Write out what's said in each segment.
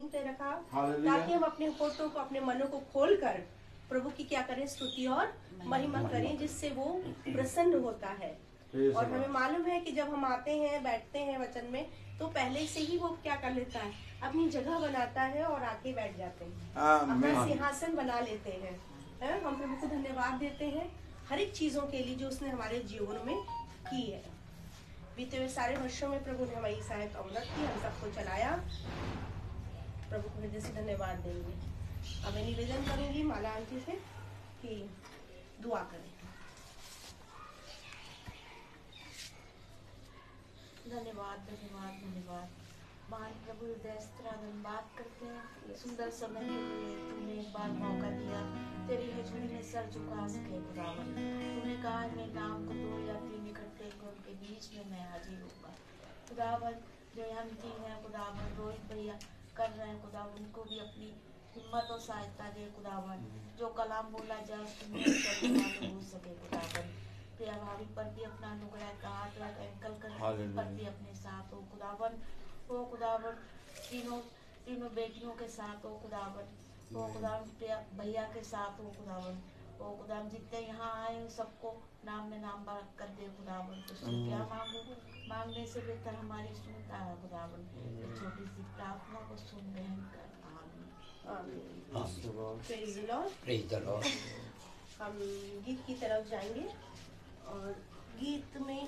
पे रखा, ताकि हम अपने होठों को, अपने मनों को खोलकर प्रभु की क्या करें, स्तुति और महिमा करें, जिससे वो प्रसन्न होता है। और हमें मालूम है कि जब हम आते हैं, बैठते हैं वचन में, तो पहले से ही वो क्या कर लेता है, अपनी जगह बनाता है और आके बैठ जाते हैं, अपना सिंहासन बना लेते हैं। हम प्रभु को धन्यवाद देते हैं हर एक चीजों के लिए जो उसने हमारे जीवन में की है। बीते हुए सारे वर्षों में प्रभु ने हमारी सहायता मदद की, हम सबको चलाया। प्रभु को हृदय से धन्यवाद देंगे। अब मैं निवेदन करूंगी माला आंटी से कि दुआ करें। धन्यवाद धन्यवाद धन्यवाद। महान प्रभु हृदय से धन्यवाद करते हैं सुंदर समय के लिए तूने एक बार मौका दिया, तेरी हजूरी में सर झुका सके खुदावन। तूने कहा मेरे नाम को 2 या 3 इकट्ठे को उनके बीच में मैं हाजिर होगा। खुदावन जो हम तीन है खुदावन, रोहित भैया कर रहे हैं खुदावन, उनको भी अपनी हिम्मत और सहायता दे खुदावन। जो कलाम बोला जाए उसको हो सके खुदावन। प्रिया भाभी पर भी अपना अनुग्रह का हाथ रख, अंकल पर भी अपने साथ हो खुदावन। हो खुदावन तीनों बेटियों के साथ हो खुदावन। हो खुदावन प्रिया भैया के साथ हो खुदावन। हो खुदावन जितने यहाँ आए सबको नाम में नाम बात कर दे खुदावन। तो क्या मांगो, मांगने से बेहतर हमारी सुनता है खुदावन। तो छोटी सी प्रार्थना को सुन ग्रहण कर। Praise the Lord. हम गीत की तरफ जाएंगे और गीत में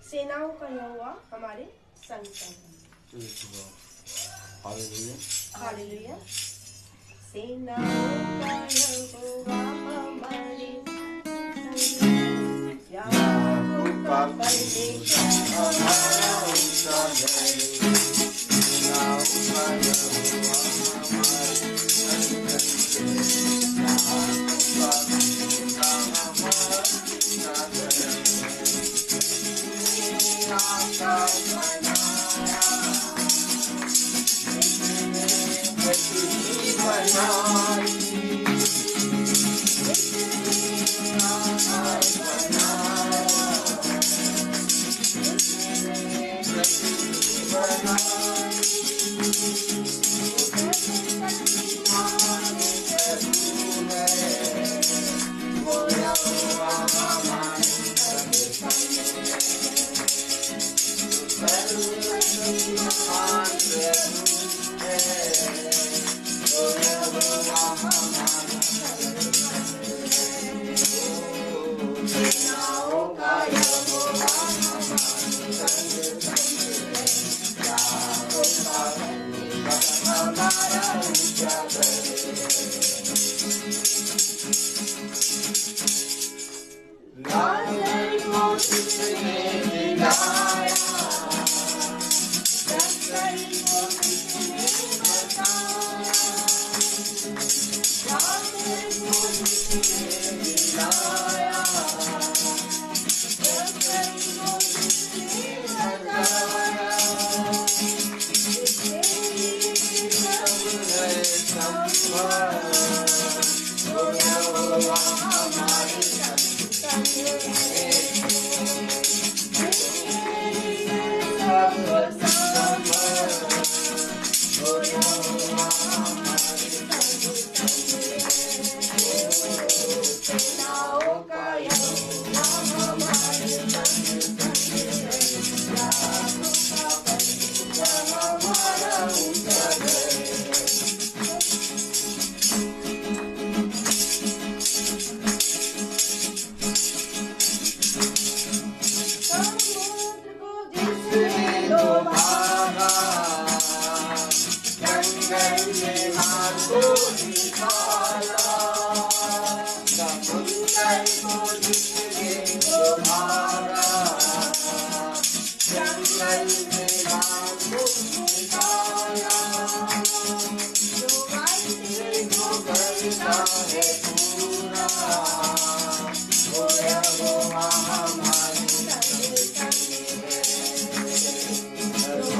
सेनाओं का यहोवा हमारे संग संग। Hallelujah hallelujah. सेनाओं का यहोवा हमारे संग, याकूब का परमेश्वर हमारा ऊंचा है। सेनाओं का यहोवा हमारे संग संग, याकूब का परमेश्वर हमारा ऊंचा है। आकाश बनाया, पृथ्वी बनाई, आकाश बनाया, पृथ्वी बनाई। वो यहोवा हमारे संग संग है।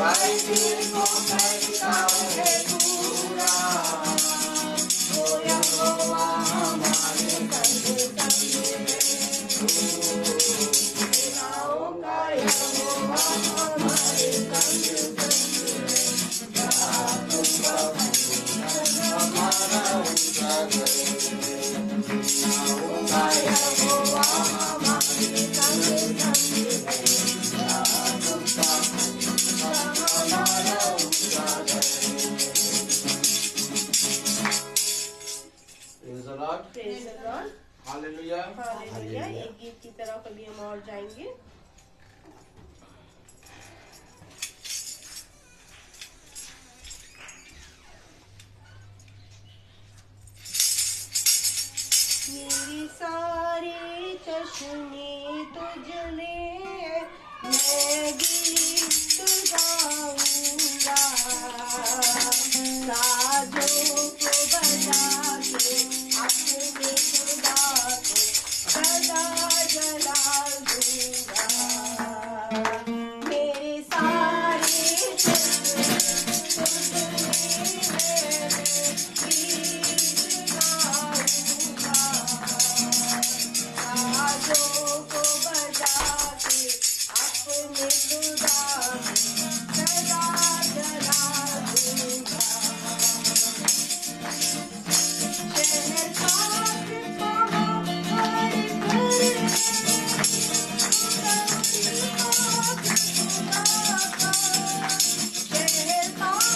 मैं दिल को करता है पूरा, ओ यहोवा हमारे संग संग सेनाओं का यहोवा हमारे संग संग हमारा ऊंचा करे, सेनाओं का यहोवा हमारे संग संग हमारा ऊंचा करे। Praise the Lord. Praise the Lord. Hallelujah. Hallelujah. एक गीत की तरफ अभी हम और जाएंगे। मेरी सारी चश्मे तुझने, मैं गीत गाऊंगा, साजों को बजा के अपने खुदा को सदा जला दूंगा। मेरे सारे चश्मे तुझने, गीत गाऊंगा, साजों को बजा के अपने खुदा को सदा जला दूंगा। शहर पास पहाड़ पर शहर पास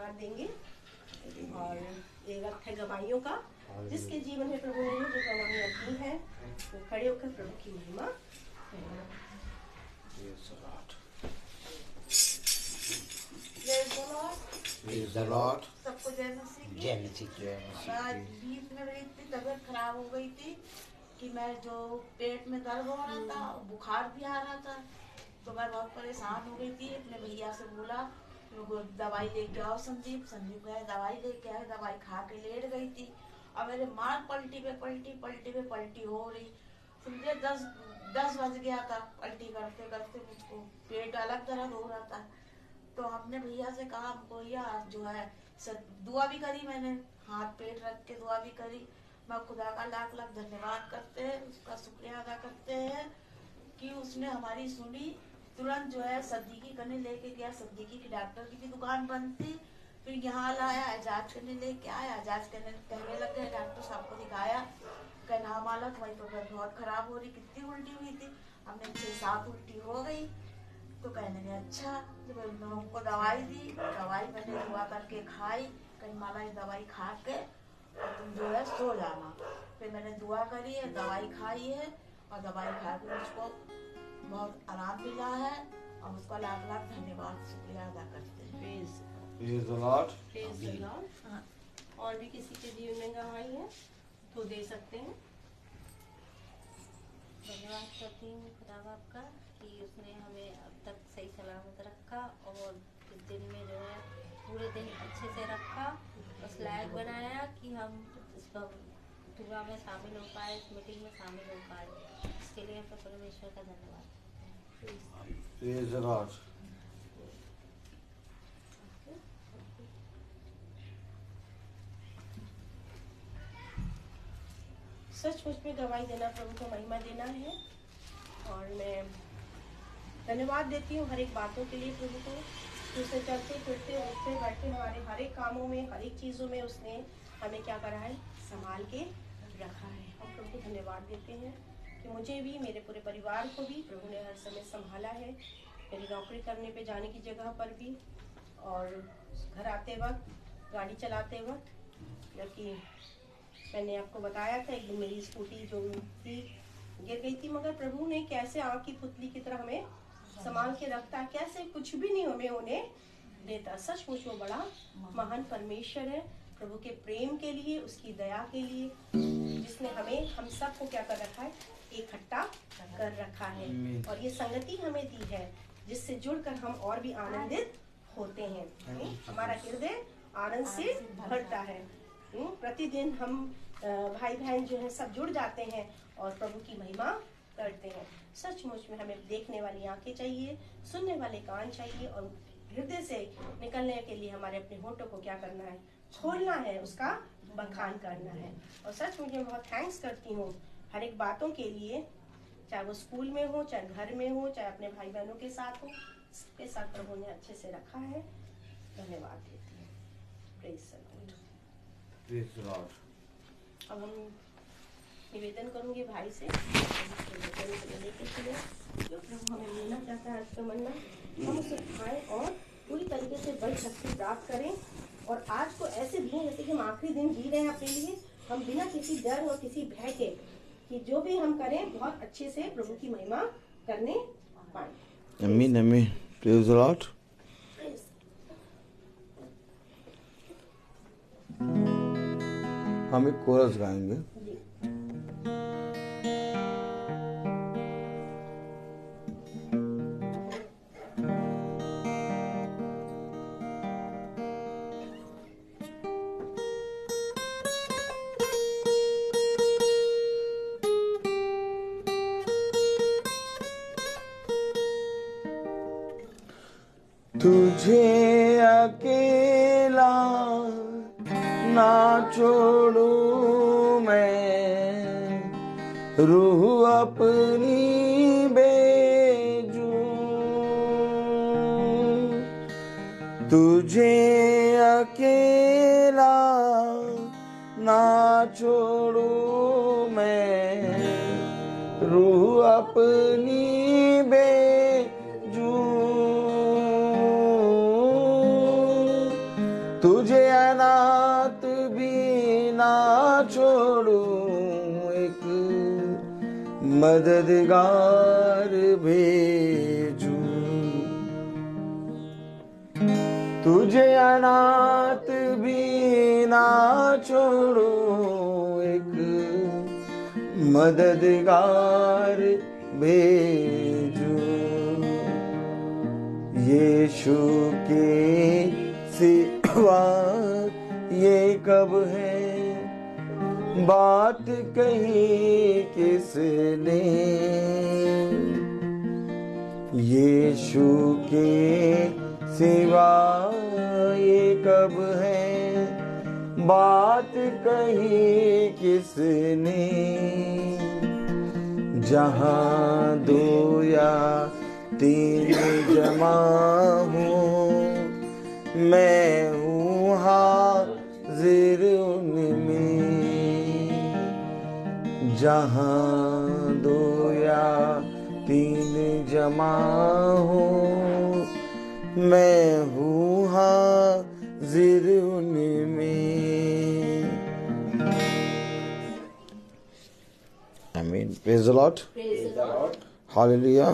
धन्यवाद देंगे। और ये वक्त है गवाहियों का, जिसके जीवन में प्रभु ने जो गवाहियां दी हैं वो खड़े होकर प्रभु की महिमा करें। Praise the Lord. सबको जय मसीह की। जय मसीह की। आज बीच में मेरी इतनी तबीयत खराब हो गई थी कि मैं जो पेट में दर्द हो रहा था, बुखार भी आ रहा था, तो मैं बहुत परेशान हो गई थी। अपने भैया से बोला दवाई लेके आओ। संदीप गए, दवाई लेके आए, दवाई खा के लेट गई थी और मेरे मार पलटी पे पलटी हो रही। समझे 10 बज गया था। पलटी करते करते मुझको पेट अलग दर्द हो रहा था। तो हमने भैया से कहा हमको भैया जो है दुआ भी करी, मैंने हाथ पेट रख के दुआ भी करी। मैं खुदा का लाख लाख धन्यवाद करते हैं, उसका शुक्रिया अदा करते हैं कि उसने हमारी सुनी। तुरंत जो है सद्दीकी करने लेके गया। सद्दीकी की डॉक्टर की भी दुकान बंद थी। फिर यहाँ लाया, इजाज करने लेके आया। इजाज कहने लग गए, डॉक्टर साहब को दिखाया, कहना माला तुम्हारी तबीयत बहुत खराब हो रही, कितनी उल्टी हुई थी। हमने 6-7 उल्टी हो गई। तो कहने लगे अच्छा। जब उन्होंने हमको दवाई दी, दवाई मैंने दुआ करके खाई। कहीं माला ये दवाई खा के और तुम जो है सो जाना। फिर मैंने दुआ करी है, दवाई खाई है और दवाई खा के मुझको बहुत आराम मिला है और उसका लाख लाख धन्यवाद शुक्रिया अदा करते हैं। Praise the Lord. Praise the Lord. और भी किसी के जीवन में गवाही है तो दे सकते हैं। धन्यवाद करती हूँ खुदा बाप का कि उसने हमें अब तक सही सलामत रखा और इस दिन में जो है पूरे दिन अच्छे से रखा, उस लायक बनाया कि हम इस दुआ में शामिल हो पाए, इस मीटिंग में शामिल हो पाए। इसके लिए मैं परमेश्वर का धन्यवाद। Praise the Lord. सचमुच में गवाही देना प्रभु को महिमा देना है। और मैं धन्यवाद देती हूँ हर एक बातों के लिए प्रभु को, कि उसने चलते फिरते उठते बैठते हमारे हर एक कामों में, हर एक चीज़ों में उसने हमें क्या करा है, संभाल के रखा है। हम प्रभु को धन्यवाद देते हैं कि मुझे भी, मेरे पूरे परिवार को भी प्रभु ने हर समय संभाला है। मेरी नौकरी करने पे जाने की जगह पर भी और घर आते वक्त, गाड़ी चलाते वक्त, जबकि मैंने आपको बताया था एक दिन मेरी स्कूटी जो थी गिर गई थी, मगर प्रभु ने कैसे आँख की पुतली की तरह हमें संभाल के रखता है, कैसे कुछ भी नहीं हमें होने देता। सचमुच वो बड़ा महान परमेश्वर है। प्रभु के प्रेम के लिए, उसकी दया के लिए, जिसने हमें, हम सबको क्या कर रखा है, इकट्ठा कर रखा है और ये संगति हमें दी है जिससे जुड़कर हम और भी आनंदित होते हैं। हमारा हृदय आनंद से भरता है। प्रतिदिन हम भाई बहन जो है सब जुड़ जाते हैं और प्रभु की महिमा करते हैं। सचमुच में हमें देखने वाली आंखें चाहिए, सुनने वाले कान चाहिए और हृदय से निकलने के लिए हमारे अपने होठों को क्या करना है, खोलना है, उसका बखान करना है। और सचमुच में बहुत थैंक्स करती हूँ हर एक बातों के लिए, चाहे वो स्कूल में हो, चाहे घर में हो, चाहे अपने भाई बहनों के साथ हो, सबके साथ प्रभु ने अच्छे से रखा है। धन्यवाद देती हूँ। Praise the Lord. Praise the Lord. अब हम निवेदन करूंगी भाई से लेके चले, जो प्रभु हमें मिलना चाहता है आज का मन्ना, हम उसे खाएं और पूरी तरीके से बल शक्ति प्राप्त करें। और आज को ऐसे भी जैसे कि हम आखिरी दिन जी रहे हैं अपने लिए, हम बिना किसी डर और किसी भय के कि जो भी हम करें बहुत अच्छे से प्रभु की महिमा करने पाए। Amen, amen. Praise the Lord. हम एक कोरस गाएंगे। तुझे अकेला ना छोड़ूं मैं, रूह अपनी भेजूं। तुझे अकेला ना छोड़ूं मैं, रूह अपनी भेजूं। अनाथ भी ना छोड़ूं, एक मददगार भेजूं। तुझे अनाथ भी ना छोड़ूं, एक मददगार भेजूं। यीशु के सिवा ये कब है बात कही किसने, यीशु के सिवा ये कब है बात कही किसने। जहाँ दो या तीन जमा हूँ, मैं हूँ हाजिर उनमें। जहाँ दो या तीन जमा हूँ, मैं हूँ हाजिर उनमें। आमीन। Praise the Lord. हालेलुया।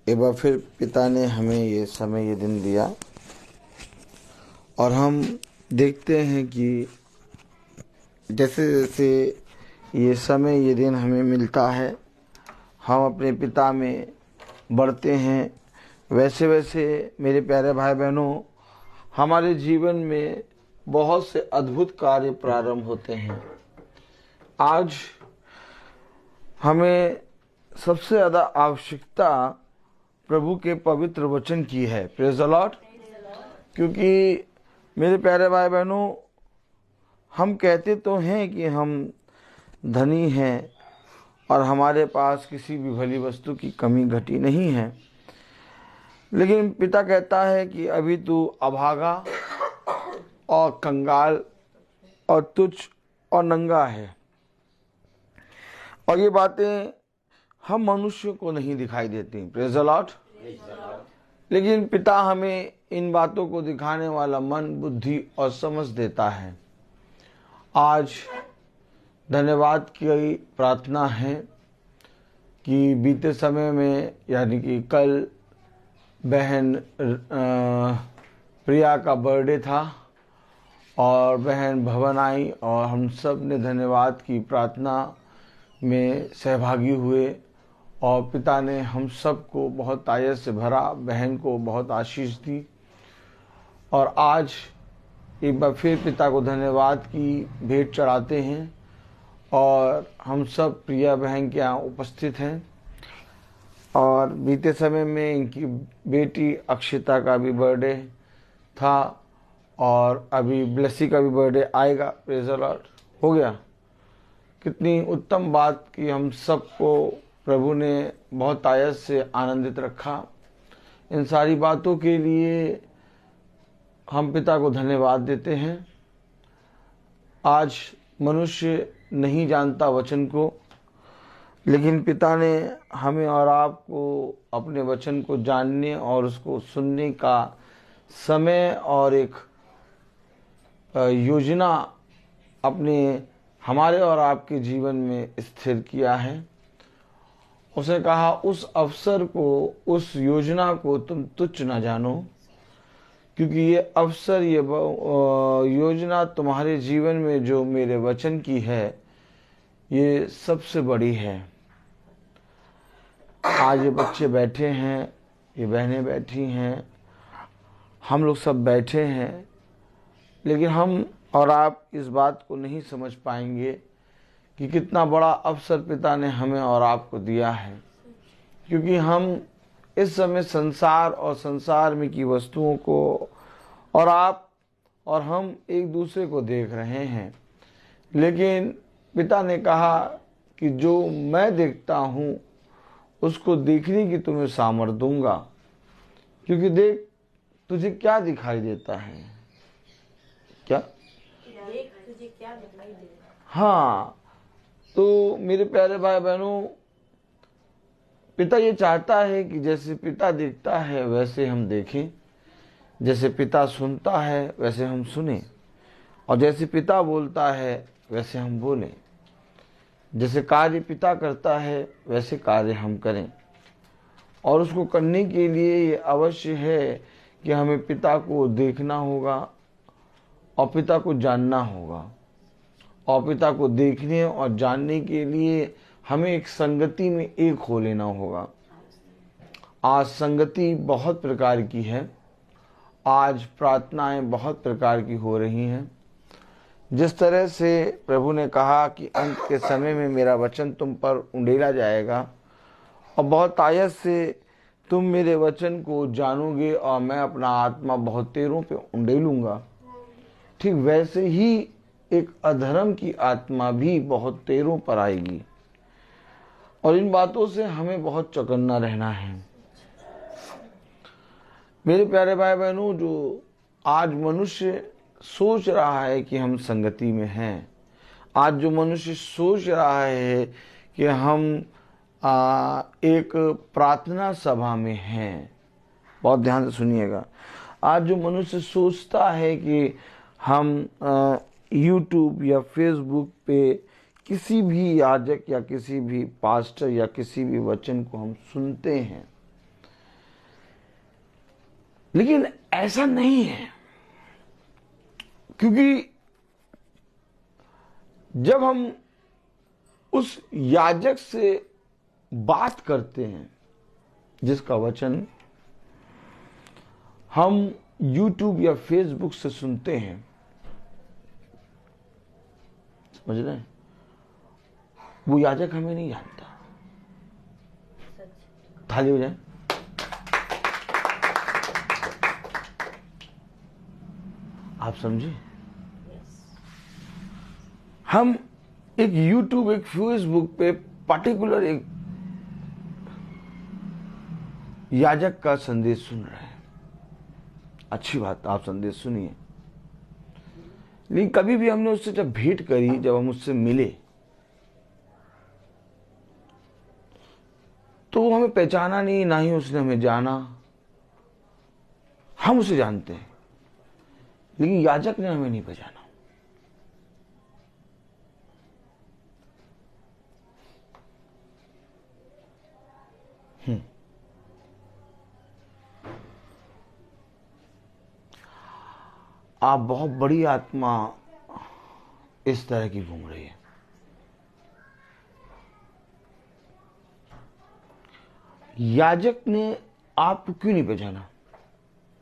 एक बार फिर पिता ने हमें ये समय, ये दिन दिया, और हम देखते हैं कि जैसे जैसे ये समय, ये दिन हमें मिलता है, हम अपने पिता में बढ़ते हैं, वैसे वैसे मेरे प्यारे भाई बहनों, हमारे जीवन में बहुत से अद्भुत कार्य प्रारंभ होते हैं। आज हमें सबसे ज़्यादा आवश्यकता प्रभु के पवित्र वचन की है। Praise the Lord. क्योंकि मेरे प्यारे भाई बहनों, हम कहते तो हैं कि हम धनी हैं और हमारे पास किसी भी भली वस्तु की कमी घटी नहीं है, लेकिन पिता कहता है कि अभी तू अभागा और कंगाल और तुच्छ और नंगा है। और ये बातें हम मनुष्य को नहीं दिखाई देती। Praise the Lord. लेकिन पिता हमें इन बातों को दिखाने वाला मन, बुद्धि और समझ देता है। आज धन्यवाद की प्रार्थना है कि बीते समय में, यानी कि कल बहन प्रिया का बर्थडे था और बहन भवन आई, और हम सब ने धन्यवाद की प्रार्थना में सहभागी हुए, और पिता ने हम सब को बहुत तायत से भरा, बहन को बहुत आशीष दी। और आज एक बार फिर पिता को धन्यवाद की भेंट चढ़ाते हैं, और हम सब प्रिया बहन के यहाँ उपस्थित हैं। और बीते समय में इनकी बेटी अक्षिता का भी बर्थडे था, और अभी ब्लेसी का भी बर्थडे आएगा। Praise the Lord. हो गया। कितनी उत्तम बात कि हम सबको प्रभु ने बहुत आयत से आनंदित रखा। इन सारी बातों के लिए हम पिता को धन्यवाद देते हैं। आज मनुष्य नहीं जानता वचन को, लेकिन पिता ने हमें और आपको अपने वचन को जानने और उसको सुनने का समय और एक योजना अपने हमारे और आपके जीवन में स्थिर किया है। उसने कहा, उस अवसर को, उस योजना को तुम तुच्छ न जानो, क्योंकि ये अवसर, ये योजना तुम्हारे जीवन में जो मेरे वचन की है, ये सबसे बड़ी है। आज ये बच्चे बैठे हैं, ये बहनें बैठी हैं, हम लोग सब बैठे हैं, लेकिन हम और आप इस बात को नहीं समझ पाएंगे कि कितना बड़ा अवसर पिता ने हमें और आपको दिया है। क्योंकि हम इस समय संसार और संसार में की वस्तुओं को, और आप और हम एक दूसरे को देख रहे हैं, लेकिन पिता ने कहा कि जो मैं देखता हूँ उसको देखने की तुम्हें सामर्थ दूंगा। क्योंकि देख, तुझे क्या दिखाई देता है? क्या तुझे क्या दिखाई दे रहा है? हाँ, तो मेरे प्यारे भाई बहनों, पिता ये चाहता है कि जैसे पिता देखता है वैसे हम देखें। जैसे पिता सुनता है वैसे हम सुने, और जैसे पिता बोलता है वैसे हम बोलें। जैसे कार्य पिता करता है वैसे कार्य हम करें। और उसको करने के लिए ये अवश्य है कि हमें पिता को देखना होगा और पिता को जानना होगा। और पिता को देखने और जानने के लिए हमें एक संगति में एक हो लेना होगा। आज संगति बहुत प्रकार की है, आज प्रार्थनाएं बहुत प्रकार की हो रही हैं। जिस तरह से प्रभु ने कहा कि अंत के समय में मेरा वचन तुम पर उंडेला जाएगा और बहुत आयत से तुम मेरे वचन को जानोगे और मैं अपना आत्मा बहुत तेरों पे उंडेलूंगा, ठीक वैसे ही एक अधर्म की आत्मा भी बहुत तेरों पर आएगी। और इन बातों से हमें बहुत चौकन्ना रहना है। मेरे प्यारे भाई बहनों, जो आज मनुष्य सोच रहा है कि हम संगति में हैं, आज जो मनुष्य सोच रहा है कि हम एक प्रार्थना सभा में हैं, बहुत ध्यान से सुनिएगा, आज जो मनुष्य सोचता है कि हम YouTube या Facebook पे किसी भी याजक या किसी भी पास्टर या किसी भी वचन को हम सुनते हैं, लेकिन ऐसा नहीं है। क्योंकि जब हम उस याजक से बात करते हैं जिसका वचन हम YouTube या Facebook से सुनते हैं, समझ रहे हैं, वो याजक हमें नहीं जानता। थाली हो जाए। आप समझे, हम एक YouTube एक Facebook पे पर्टिकुलर एक याजक का संदेश सुन रहे हैं, अच्छी बात, आप संदेश सुनिए। लेकिन कभी भी हमने उससे जब भेंट करी, जब हम उससे मिले, तो वो हमें पहचाना नहीं, ना ही उसने हमें जाना। हम उसे जानते हैं लेकिन याजक ने हमें नहीं पहचाना। आप बहुत बड़ी आत्मा इस तरह की घूम रही है। याजक ने आपको क्यों नहीं पहचाना,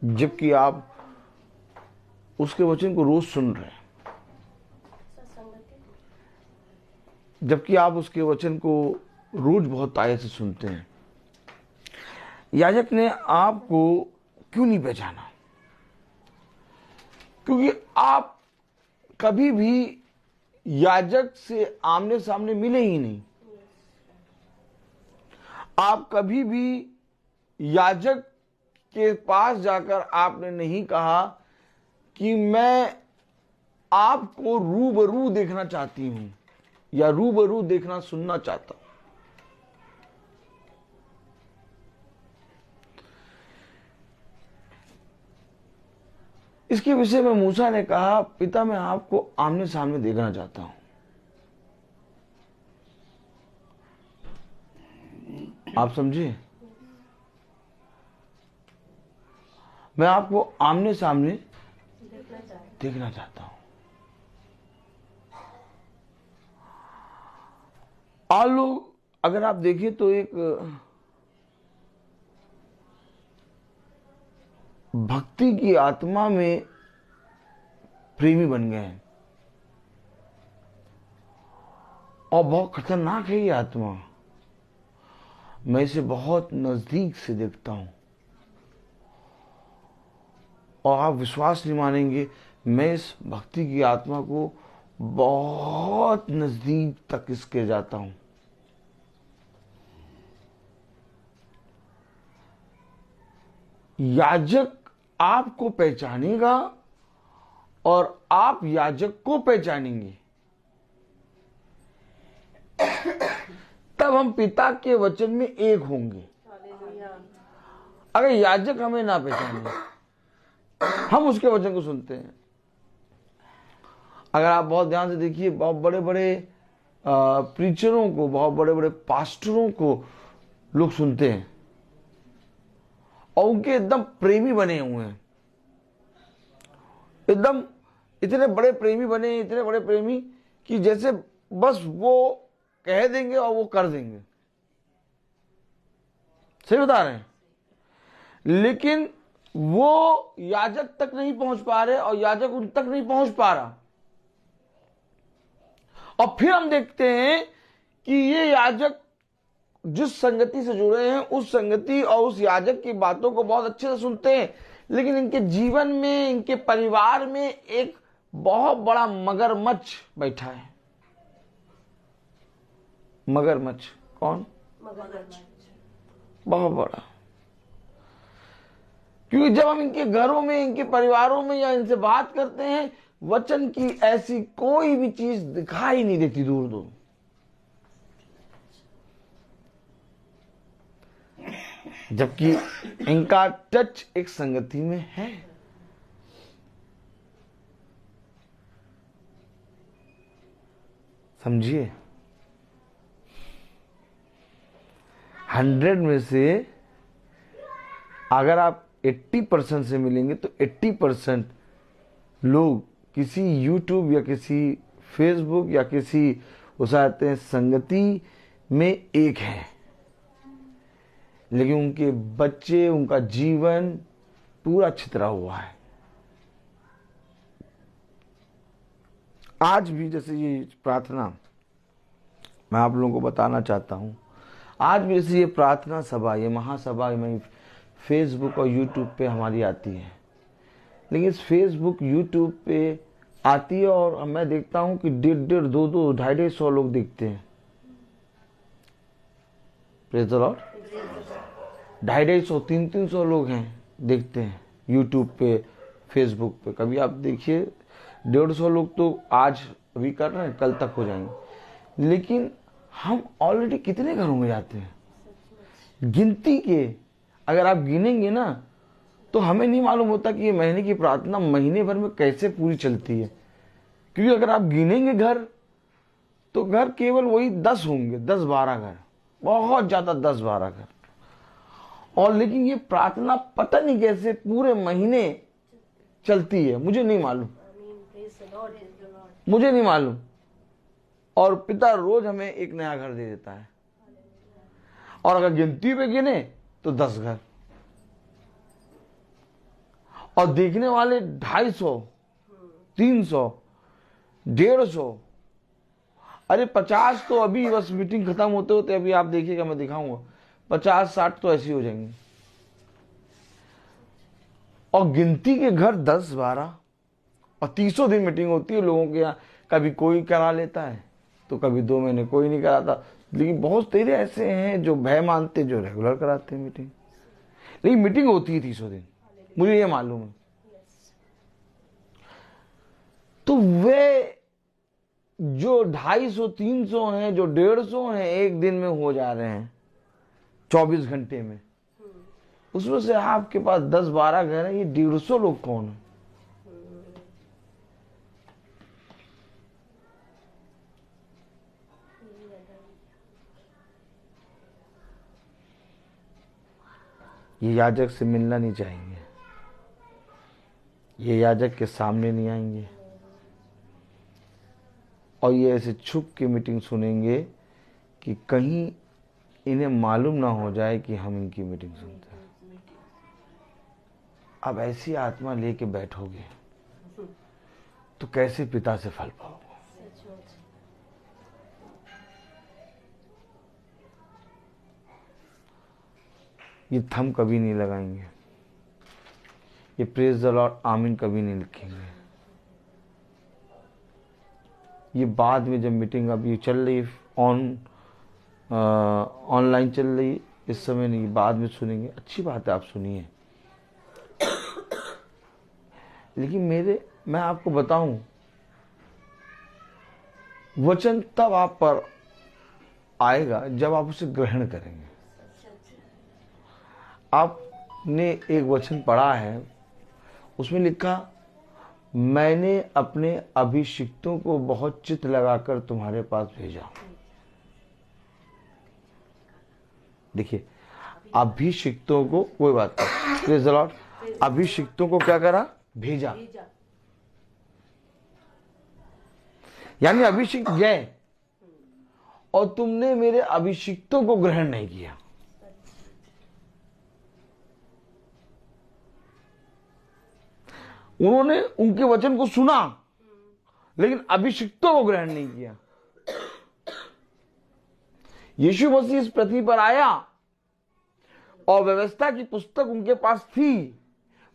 जबकि आप उसके वचन को रोज सुन रहे हैं, जबकि आप उसके वचन को रोज बहुत आयत से सुनते हैं। याजक ने आपको क्यों नहीं पहचाना? क्योंकि आप कभी भी याजक से आमने सामने मिले ही नहीं। आप कभी भी याजक के पास जाकर आपने नहीं कहा कि मैं आपको रूबरू देखना चाहती हूं या रूबरू देखना सुनना चाहता हूं। इसके विषय में मूसा ने कहा, पिता मैं आपको आमने सामने देखना चाहता हूं। आप समझे, मैं आपको आमने सामने देखना चाहता हूं। और लोग अगर आप देखिए तो एक भक्ति की आत्मा में प्रेमी बन गए हैं और बहुत खतरनाक है ये आत्मा। मैं इसे बहुत नजदीक से देखता हूं और आप विश्वास नहीं मानेंगे, मैं इस भक्ति की आत्मा को बहुत नजदीक तक इसके जाता हूं। याजक आपको पहचानेगा और आप याजक को पहचानेंगे, तब हम पिता के वचन में एक होंगे। अगर याजक हमें ना पहचाने, हम उसके वचन को सुनते हैं। अगर आप बहुत ध्यान से देखिए, बहुत बड़े बड़े प्रीचरों को, बहुत बड़े बड़े पास्टरों को लोग सुनते हैं और उनके एकदम प्रेमी बने हुए हैं, एकदम इतने बड़े प्रेमी बने, इतने बड़े प्रेमी कि जैसे बस वो कह देंगे और वो कर देंगे। सही बता रहे हैं। लेकिन वो याजक तक नहीं पहुंच पा रहे और याजक उन तक नहीं पहुंच पा रहा। और फिर हम देखते हैं कि ये याजक जिस संगति से जुड़े हैं, उस संगति और उस याजक की बातों को बहुत अच्छे से सुनते हैं, लेकिन इनके जीवन में, इनके परिवार में एक बहुत बड़ा मगरमच्छ बैठा है। मगरमच्छ कौन? मगरमच्छ बहुत बड़ा। क्योंकि जब हम इनके घरों में, इनके परिवारों में या इनसे बात करते हैं, वचन की ऐसी कोई भी चीज दिखाई नहीं देती दूर दूर। जबकि इनका टच एक संगति में है। समझिए, 100 में से अगर आप 80% से मिलेंगे तो 80% लोग किसी YouTube या किसी Facebook या किसी उसे आते हैं संगति में एक है, लेकिन उनके बच्चे, उनका जीवन पूरा छितरा हुआ है। आज भी जैसे ये प्रार्थना मैं आप लोगों को बताना चाहता हूं, आज भी जैसे ये प्रार्थना सभा, ये महासभा में फेसबुक और यूट्यूब पे हमारी आती है, लेकिन इस फेसबुक यूट्यूब पे आती है और मैं देखता हूं कि 150, 200, 250 लोग देखते हैं। Praise the Lord. 250, 300 लोग हैं देखते हैं यूट्यूब पे, फेसबुक पे। कभी आप देखिए 150 लोग तो आज अभी कर रहे हैं, कल तक हो जाएंगे। लेकिन हम ऑलरेडी कितने घरों में जाते हैं? गिनती के अगर आप गिनेंगे ना तो हमें नहीं मालूम होता कि ये महीने की प्रार्थना महीने भर में कैसे पूरी चलती है। क्योंकि अगर आप गिनेंगे घर तो घर केवल वही 10 होंगे, 10-12 घर, बहुत ज्यादा 10-12 घर। और लेकिन ये प्रार्थना पता नहीं कैसे पूरे महीने चलती है, मुझे नहीं मालूम, मुझे नहीं मालूम। और पिता रोज हमें एक नया घर दे देता है। और अगर गिनती पे गिने तो 10 घर, और देखने वाले 250, 300, 150, अरे 50 तो अभी बस मीटिंग खत्म होते होते अभी आप देखिएगा, मैं दिखाऊंगा, 50-60 तो ऐसे ही हो जाएंगे। और गिनती के घर 10-12, और 300 दिन मीटिंग होती है लोगों के यहाँ। कभी कोई करा लेता है तो कभी 2 महीने कोई नहीं कराता। लेकिन बहुत तेरे ऐसे हैं जो भय मानते, जो रेगुलर कराते हैं मीटिंग। लेकिन मीटिंग होती है 300 दिन, मुझे ये मालूम है। तो वे जो 250, 300 हैं, जो 150 हैं, एक दिन में हो जा रहे हैं 24 घंटे में, उसमें से आपके पास 10-12 घर हैं। ये 150 लोग कौन है? ये याजक से मिलना नहीं चाहेंगे, ये याजक के सामने नहीं आएंगे, और ये ऐसे छुप के मीटिंग सुनेंगे कि कहीं इन्हें मालूम ना हो जाए कि हम इनकी मीटिंग सुनते हैं। अब ऐसी आत्मा लेके बैठोगे तो कैसे पिता से फल पाओगे? ये थम कभी नहीं लगाएंगे, ये प्रेज द लॉर्ड आमीन कभी नहीं लिखेंगे। ये बाद में जब मीटिंग अब ये चल रही ऑनलाइन चल रही, इस समय नहीं, बाद में सुनेंगे। अच्छी बात है, आप सुनिए। लेकिन मैं आपको बताऊं, वचन तब आप पर आएगा जब आप उसे ग्रहण करेंगे। आपने एक वचन पढ़ा है, उसमें लिखा, मैंने अपने अभिषिक्तों को बहुत चित्त लगाकर तुम्हारे पास भेजा। देखिए, अभिषिक्तों को, कोई बात नहीं, प्रेज़ द लॉर्ड, अभिषिक्तों को क्या करा? भेजा। यानी अभिषिक्त गए और तुमने मेरे अभिषिक्तों को ग्रहण नहीं किया। उन्होंने उनके वचन को सुना लेकिन अभिषिक्तों को ग्रहण नहीं किया। यीशु मसीह इस पृथ्वी पर आया और व्यवस्था की पुस्तक उनके पास थी,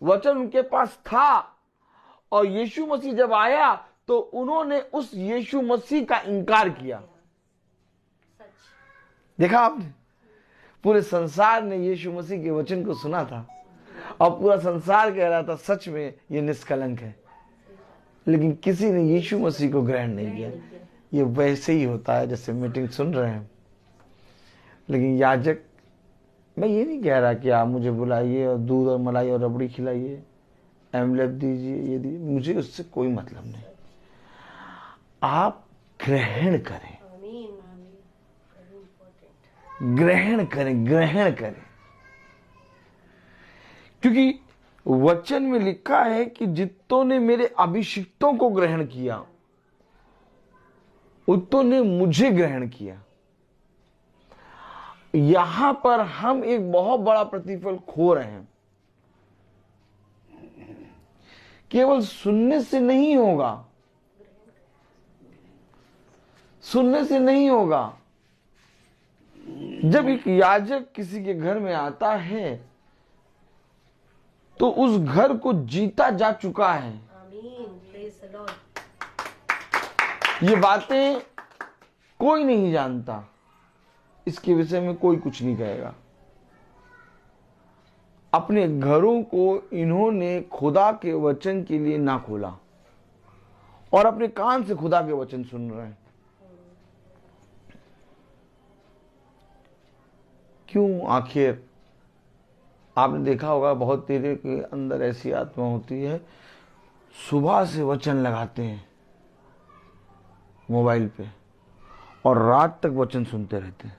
वचन उनके पास था, और यीशु मसीह जब आया तो उन्होंने उस यीशु मसीह का इनकार किया। देखा आपने, पूरे संसार ने यीशु मसीह के वचन को सुना था और पूरा संसार कह रहा था सच में ये निष्कलंक है, लेकिन किसी ने यीशु मसीह को ग्रहण नहीं किया। ये वैसे ही होता है जैसे मीटिंग सुन रहे हैं, लेकिन याजक, मैं ये नहीं कह रहा कि आप मुझे बुलाइए और दूध और मलाई और रबड़ी खिलाइए, एमलेट दीजिए, ये दीजिए, मुझे उससे कोई मतलब नहीं। आप ग्रहण करें, ग्रहण करें, ग्रहण करें, क्योंकि वचन में लिखा है कि जितों ने मेरे अभिषिक्तों को ग्रहण किया उतों ने मुझे ग्रहण किया। यहां पर हम एक बहुत बड़ा प्रतिफल खो रहे हैं। केवल सुनने से नहीं होगा, सुनने से नहीं होगा। जब एक याजक किसी के घर में आता है तो उस घर को जीता जा चुका है। ये बातें कोई नहीं जानता, इसके विषय में कोई कुछ नहीं कहेगा। अपने घरों को इन्होंने खुदा के वचन के लिए ना खोला और अपने कान से खुदा के वचन सुन रहे हैं। क्यों? आखिर आपने देखा होगा बहुत तेरे के अंदर ऐसी आत्मा होती है, सुबह से वचन लगाते हैं मोबाइल पे और रात तक वचन सुनते रहते हैं,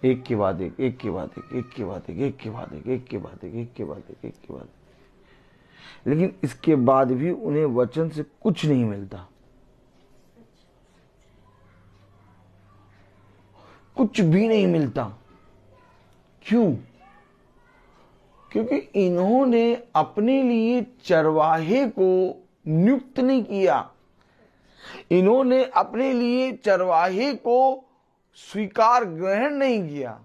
एक के बाद एक, एक के बाद एक, एक के बाद एक, एक के बाद एक, एक के बाद एक, एक के बाद एक, एक के बाद एक। लेकिन इसके बाद भी उन्हें वचन से कुछ नहीं मिलता, कुछ भी नहीं मिलता। क्यों? क्योंकि इन्होंने अपने लिए चरवाहे को नियुक्त नहीं किया, इन्होंने अपने लिए चरवाहे को स्वीकार ग्रहण नहीं किया।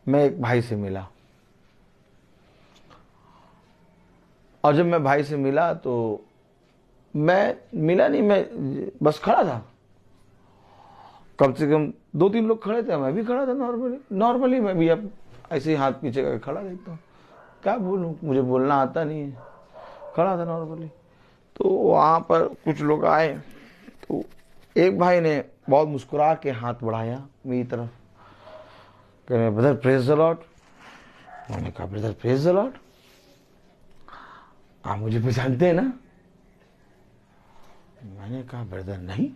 मैं एक भाई से मिला और जब मैं भाई से मिला तो मैं बस खड़ा था। कम से कम 2-3 लोग खड़े थे, मैं भी खड़ा था नॉर्मली मैं भी अब ऐसे ही हाथ पीछे करके खड़ा रहता हूँ, क्या बोलूँ, मुझे बोलना आता नहीं है, खड़ा था नॉर्मली। तो वहाँ पर कुछ लोग आए तो एक भाई ने बहुत मुस्कुरा के हाथ बढ़ाया मेरी तरफ, कह रहे ब्रदर प्रेज द लॉर्ड। मैंने कहा ब्रदर प्रेज द लॉर्ड, आप मुझे पहचानते हैं ना? मैंने कहा ब्रदर नहीं।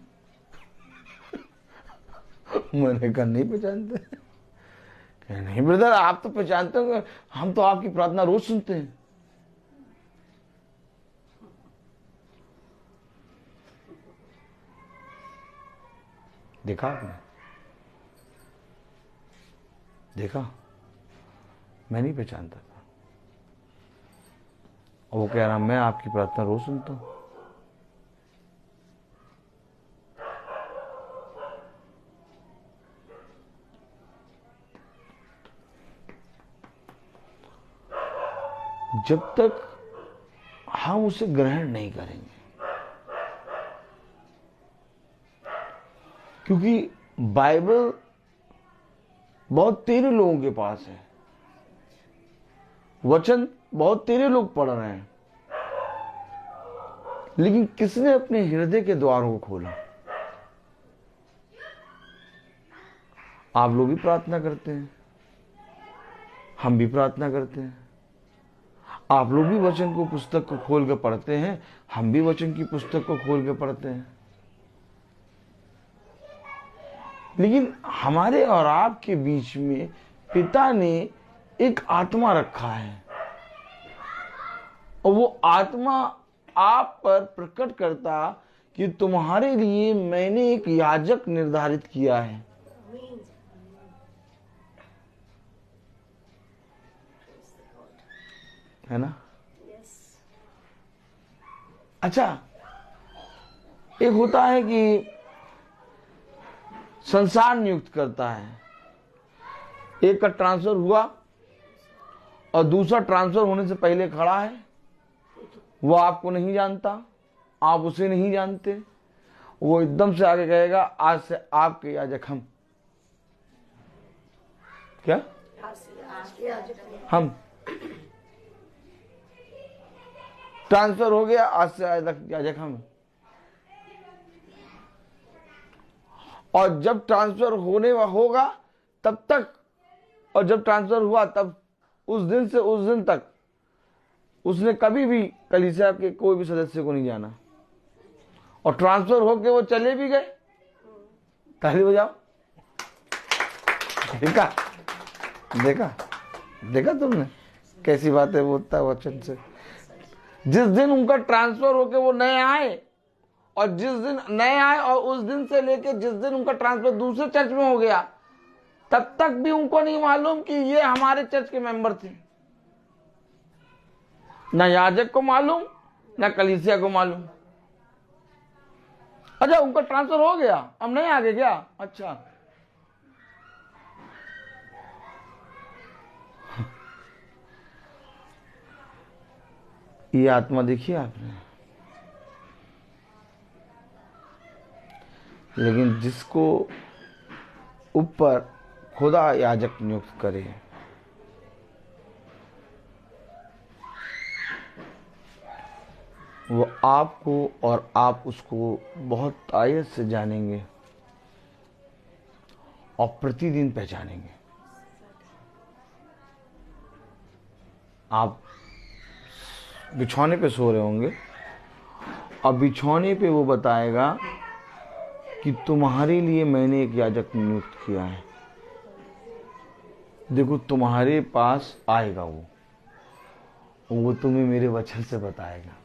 मैंने कहा नहीं पहचानते? कह नहीं ब्रदर आप तो पहचानते हो, हम तो आपकी प्रार्थना रोज सुनते हैं। देखा आपने? देखा, मैं नहीं पहचानता था और वो कह रहा मैं आपकी प्रार्थना रोज सुनता हूं। जब तक हम उसे ग्रहण नहीं करेंगे, क्योंकि बाइबल बहुत तेरे लोगों के पास है, वचन बहुत तेरे लोग पढ़ रहे हैं, लेकिन किसने अपने हृदय के द्वारों को खोला? आप लोग भी प्रार्थना करते हैं, हम भी प्रार्थना करते हैं। आप लोग भी वचन को पुस्तक को खोल कर पढ़ते हैं, हम भी वचन की पुस्तक को खोल कर पढ़ते हैं। लेकिन हमारे और आपके बीच में पिता ने एक आत्मा रखा है, और वो आत्मा आप पर प्रकट करता कि तुम्हारे लिए मैंने एक याजक निर्धारित किया है ना? अच्छा, एक होता है कि संसार नियुक्त करता है, एक का ट्रांसफर हुआ और दूसरा ट्रांसफर होने से पहले खड़ा है, वो आपको नहीं जानता, आप उसे नहीं जानते, वो एकदम से आगे कहेगा आज से आपके याजक हम। क्या? हम। ट्रांसफर हो गया, आज से याजक हम। और जब ट्रांसफर होने होगा तब तक, और जब ट्रांसफर हुआ तब उस दिन से उस दिन तक उसने कभी भी कलीसिया के कोई भी सदस्य को नहीं जाना, और ट्रांसफर होके वो चले भी गए। ताली बजाओ। देखा देखा देखा तुमने कैसी बातें बोलता है वचन से। जिस दिन उनका ट्रांसफर होके वो नए आए, और जिस दिन नए आए और उस दिन से लेके जिस दिन उनका ट्रांसफर दूसरे चर्च में हो गया, तब तक भी उनको नहीं मालूम कि ये हमारे चर्च के मेंबर थे। ना याजक को मालूम, ना कलीसिया को मालूम। अच्छा, उनका ट्रांसफर हो गया, अब नहीं आगे क्या? अच्छा, ये आत्मा देखिए आपने। लेकिन जिसको ऊपर खुदा याजक नियुक्त करे, वो आपको और आप उसको बहुत आयत से जानेंगे और प्रतिदिन पहचानेंगे। आप बिछौने पे सो रहे होंगे और बिछौने पे वो बताएगा कि तुम्हारे लिए मैंने एक याजक नियुक्त किया है। देखो, तुम्हारे पास आएगा वो तुम्हें मेरे वचन से बताएगा।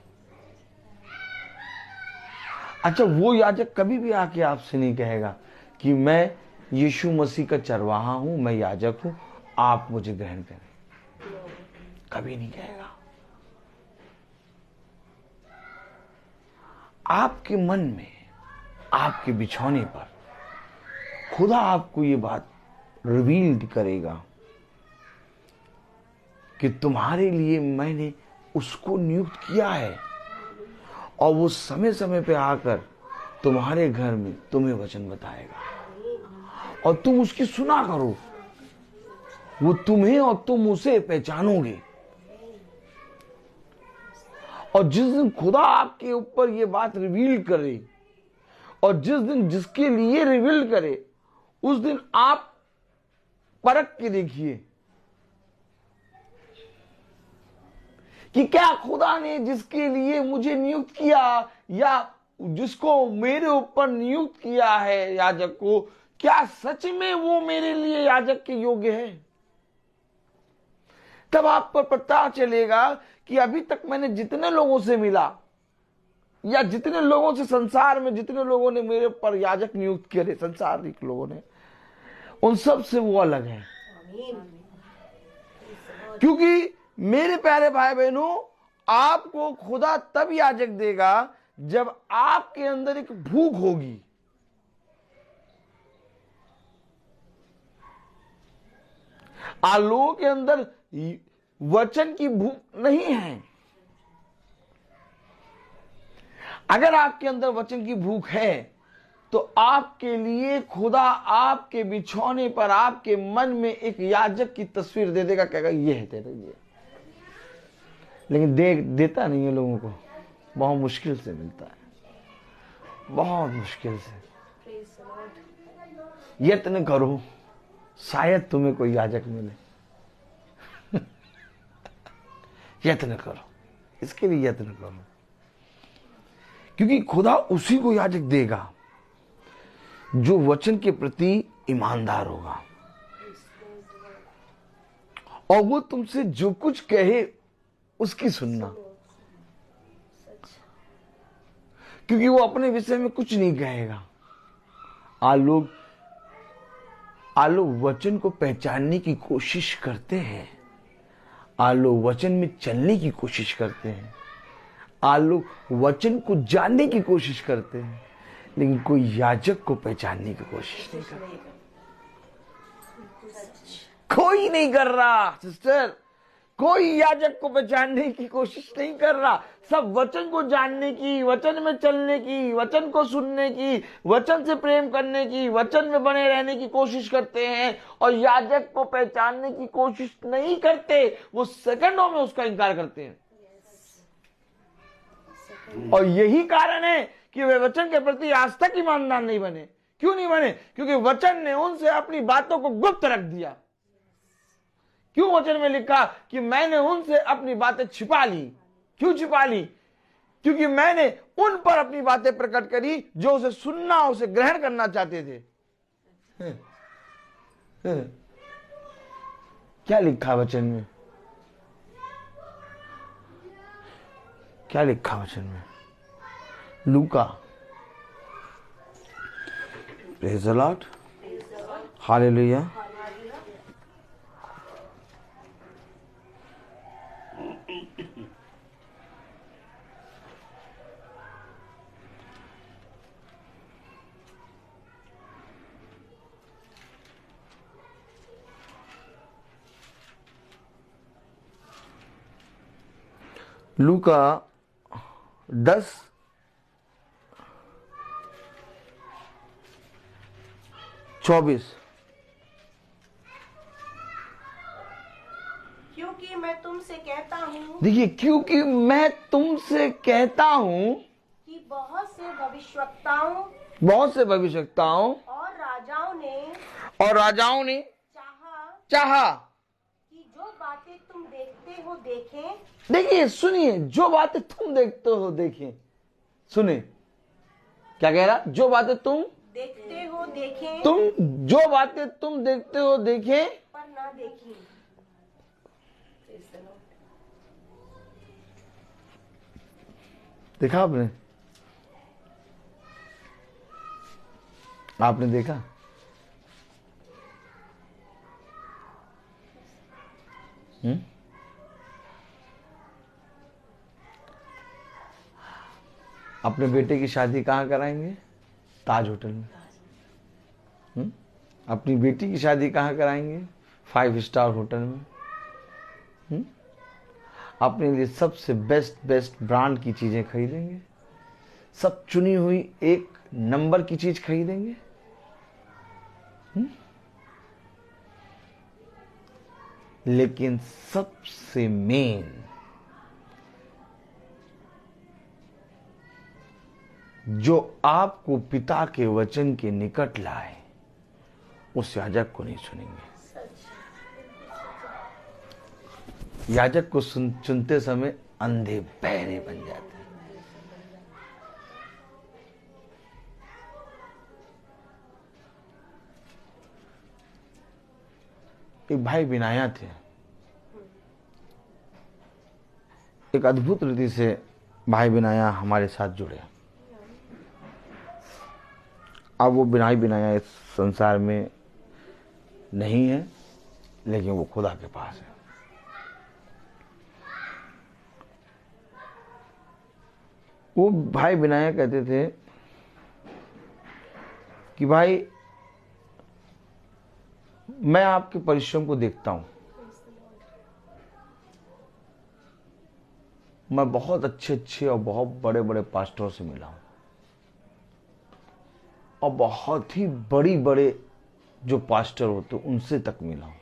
अच्छा, वो याजक कभी भी आके आपसे नहीं कहेगा कि मैं यीशु मसीह का चरवाहा हूं, मैं याजक हूं, आप मुझे ग्रहण करें। कभी नहीं कहेगा। आपके मन में, आपके बिछौने पर खुदा आपको ये बात रिवील करेगा कि तुम्हारे लिए मैंने उसको नियुक्त किया है, और वो समय समय पे आकर तुम्हारे घर में तुम्हें वचन बताएगा और तुम उसकी सुना करो। वो तुम्हें और तुम उसे पहचानोगे। और जिस दिन खुदा आपके ऊपर ये बात रिवील करे, और जिस दिन जिसके लिए रिवील करे, उस दिन आप परख के देखिए कि क्या खुदा ने जिसके लिए मुझे नियुक्त किया, या जिसको मेरे ऊपर नियुक्त किया है याजक को, क्या सच में वो मेरे लिए याजक के योग्य है। तब आप पर पता चलेगा कि अभी तक मैंने जितने लोगों से मिला, या जितने लोगों से संसार में जितने लोगों ने मेरे पर याजक नियुक्त किए, संसारिक लोगों ने, उन सब से वो अलग है। क्योंकि मेरे प्यारे भाई बहनों, आपको खुदा तब याजक देगा जब आपके अंदर एक भूख होगी। आप लोगों के अंदर वचन की भूख नहीं है। अगर आपके अंदर वचन की भूख है तो आपके लिए खुदा आपके बिछौने पर, आपके मन में एक याजक की तस्वीर दे देगा, कहेगा ये है तेरा ये। लेकिन देता नहीं है लोगों को, बहुत मुश्किल से मिलता है, बहुत मुश्किल से। यत्न करो, शायद तुम्हें कोई याजक मिले। यत्न करो, इसके लिए यत्न करो, क्योंकि खुदा उसी को याजक देगा जो वचन के प्रति ईमानदार होगा, और वो तुमसे जो कुछ कहे उसकी सुनना, क्योंकि वो अपने विषय में कुछ नहीं कहेगा। आज लोग वचन को पहचानने की कोशिश करते हैं, आज लोग वचन में चलने की कोशिश करते हैं, आज लोग वचन को जानने की कोशिश करते हैं, लेकिन कोई याजक को पहचानने की कोशिश नहीं करता। कोई नहीं कर रहा सिस्टर, कोई याजक को पहचानने की कोशिश नहीं कर रहा। सब वचन को जानने की, वचन में चलने की, वचन को सुनने की, वचन से प्रेम करने की, वचन में बने रहने की कोशिश करते हैं, और याजक को पहचानने की कोशिश नहीं करते। वो सेकंडों में उसका इनकार करते हैं। और यही कारण है कि वे वचन के प्रति आज तक ईमानदार नहीं बने। क्यों नहीं बने? क्योंकि वचन ने उनसे अपनी बातों को गुप्त रख दिया। क्यों वचन में लिखा कि मैंने उनसे अपनी बातें छिपा ली? क्यों छिपा ली? क्योंकि मैंने उन पर अपनी बातें प्रकट करी जो उसे सुनना, उसे ग्रहण करना चाहते थे। क्या लिखा वचन में? क्या लिखा वचन में? लूका, प्रेज़ द लॉर्ड, हालेलुया। लूका 10:24। क्योंकि मैं तुमसे कहता हूँ, देखिए, क्योंकि मैं तुमसे कहता हूं कि बहुत से भविष्यवक्ताओं और राजाओं ने चाहा कि जो बातें तुम देखते हो देखें। देखिए, सुनिए, जो बातें तुम देखते हो देखें। सुने क्या कह रहा? जो बातें तुम देखते हो देखें, जो बातें तुम देखते हो देखें, पर ना देखें। देखा आपने देखा? अपने बेटे की शादी कहाँ कराएंगे? ताज होटल में। अपनी बेटी की शादी कहाँ कराएंगे? 5 स्टार होटल में। अपने लिए सबसे बेस्ट ब्रांड की चीजें खरीदेंगे, सब चुनी हुई एक नंबर की चीज खरीदेंगे। लेकिन सबसे मेन जो आपको पिता के वचन के निकट लाए, उस याजक को नहीं सुनेंगे। याजक को चुनते समय अंधे बहरे बन जाते हैं। एक भाई बिनाया थे, एक अद्भुत रीति से भाई बिनाया हमारे साथ जुड़े। अब वो बिनाया इस संसार में नहीं है, लेकिन वो खुदा के पास है। वो भाई बिनाया कहते थे कि भाई, मैं आपके परिश्रम को देखता हूं, मैं बहुत अच्छे और बहुत बड़े पास्टरों से मिला हूं, और बहुत ही बड़े जो पास्टर होते उनसे तक मिला हूं,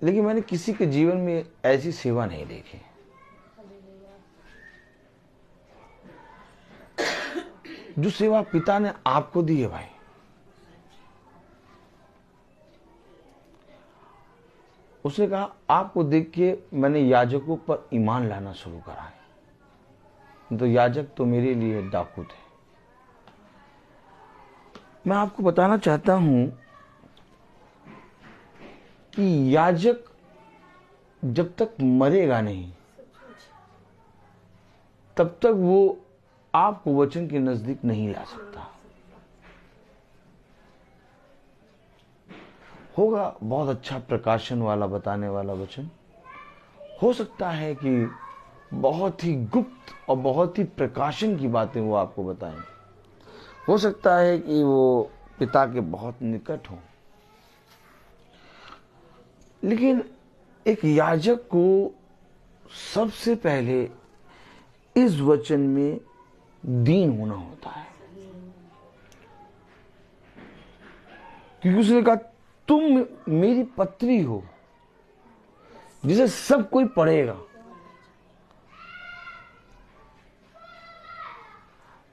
लेकिन मैंने किसी के जीवन में ऐसी सेवा नहीं देखी। जो सेवा पिता ने आपको दी है भाई, उसने कहा आपको देख के मैंने याजकों पर ईमान लाना शुरू करा है। तो याजक तो मेरे लिए डाकू थे। मैं आपको बताना चाहता हूं कि याजक जब तक मरेगा नहीं तब तक वो आपको वचन के नजदीक नहीं ला सकता। होगा बहुत अच्छा प्रकाशन वाला बताने वाला वचन, हो सकता है कि बहुत ही गुप्त और बहुत ही प्रकाशन की बातें वो आपको बताएं। हो सकता है कि वो पिता के बहुत निकट हो, लेकिन एक याजक को सबसे पहले इस वचन में दीन होना होता है, क्योंकि उसने कहा तुम मेरी पत्री हो जिसे सब कोई पढ़ेगा।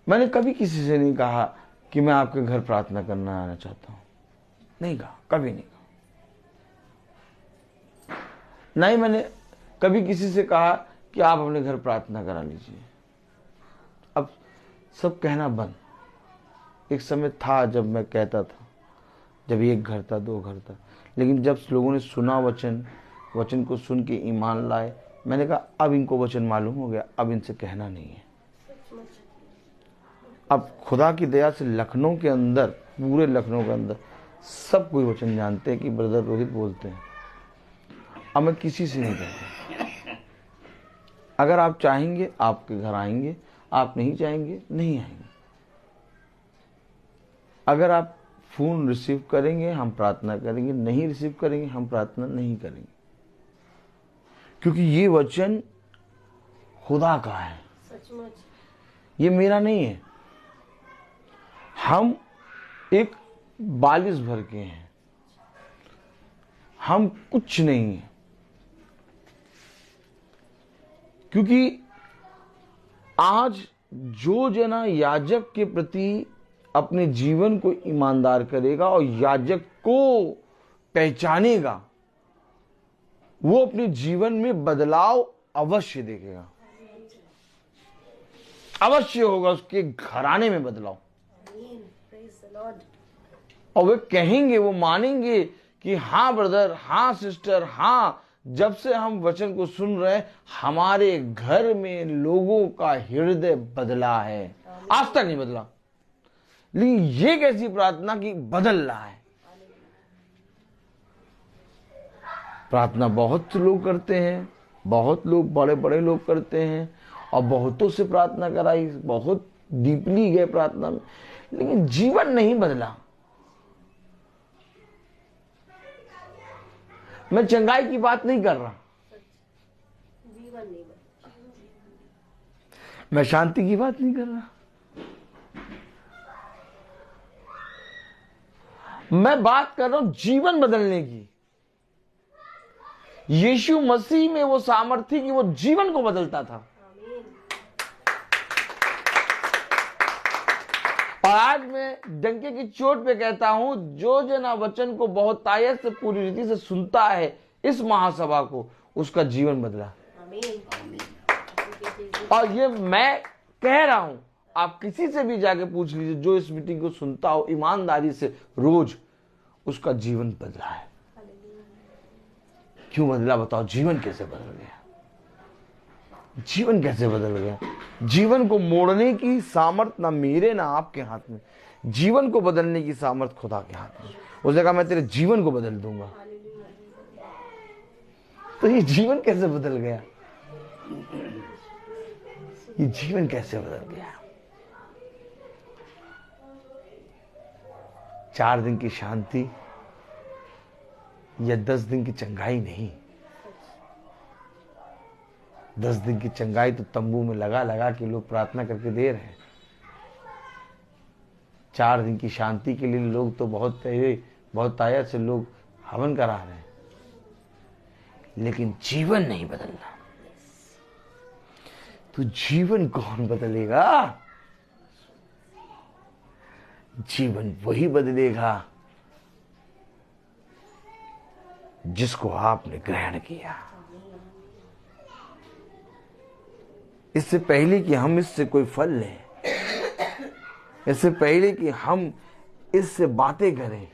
मैंने कभी किसी से नहीं कहा कि मैं आपके घर प्रार्थना करना आना चाहता हूं, नहीं कहा, कभी नहीं कहा। नहीं मैंने कभी किसी से कहा कि आप अपने घर प्रार्थना करा लीजिए। अब सब कहना बंद। एक समय था जब मैं कहता था, जब एक घर था, दो घर था, लेकिन जब लोगों ने सुना वचन को सुन के ईमान लाए, मैंने कहा अब इनको वचन मालूम हो गया, अब इनसे कहना नहीं है। अब खुदा की दया से लखनऊ के अंदर, पूरे लखनऊ के अंदर सब कोई वचन जानते हैं कि ब्रदर रोहित बोलते हैं। अब मैं किसी से नहीं कहता। अगर आप चाहेंगे आपके घर आएंगे, आप नहीं चाहेंगे नहीं आएंगे। अगर आप फोन रिसीव करेंगे हम प्रार्थना करेंगे, नहीं रिसीव करेंगे हम प्रार्थना नहीं करेंगे, क्योंकि ये वचन खुदा का है, ये मेरा नहीं है। हम एक 42 भर के हैं, हम कुछ नहीं है, क्योंकि आज जो जना याजक के प्रति अपने जीवन को ईमानदार करेगा और याजक को पहचानेगा, वो अपने जीवन में बदलाव अवश्य देखेगा, अवश्य होगा उसके घराने में बदलाव। और वे कहेंगे, वो मानेंगे कि हाँ ब्रदर, हाँ सिस्टर, हाँ, जब से हम वचन को सुन रहे हैं हमारे घर में लोगों का हृदय बदला है। आज तक नहीं बदला, लेकिन ये कैसी प्रार्थना की बदल रहा है। प्रार्थना बहुत लोग करते हैं, बहुत लोग, बड़े बड़े लोग करते हैं, और बहुतों से प्रार्थना कराई, बहुत डीपली गए प्रार्थना में, लेकिन जीवन नहीं बदला। मैं चंगाई की बात नहीं कर रहा, मैं शांति की बात नहीं कर रहा, मैं बात कर रहा हूं जीवन बदलने की। यीशु मसीह में वो सामर्थ्य थी कि वो जीवन को बदलता था। और आज मैं डंके की चोट पे कहता हूं, जो जना वचन को बहुत तायत से, पूरी रीति से सुनता है इस महासभा को, उसका जीवन बदला। और ये मैं कह रहा हूं, आप किसी से भी जाके पूछ लीजिए जो इस मीटिंग को सुनता हो ईमानदारी से रोज, उसका जीवन बदला है। क्यों बदला बताओ? जीवन कैसे बदल गया? जीवन कैसे बदल गया? जीवन को मोड़ने की सामर्थ ना मेरे ना आपके हाथ में, जीवन को बदलने की सामर्थ खुदा के हाथ में। उसने कहा मैं तेरे जीवन को बदल दूंगा। तो ये जीवन कैसे बदल गया? ये जीवन कैसे बदल गया? 4 दिन की शांति या 10 दिन की चंगाई नहीं। 10 दिन की चंगाई तो तंबू में लगा लगा के लोग प्रार्थना करके दे रहे हैं। 4 दिन की शांति के लिए लोग तो बहुत तायत से लोग हवन करा रहे हैं, लेकिन जीवन नहीं बदलना। तो जीवन कौन बदलेगा? जीवन वही बदलेगा जिसको आपने ग्रहण किया। इससे पहले कि हम इससे कोई फल लें, इससे पहले कि हम इससे बातें करें,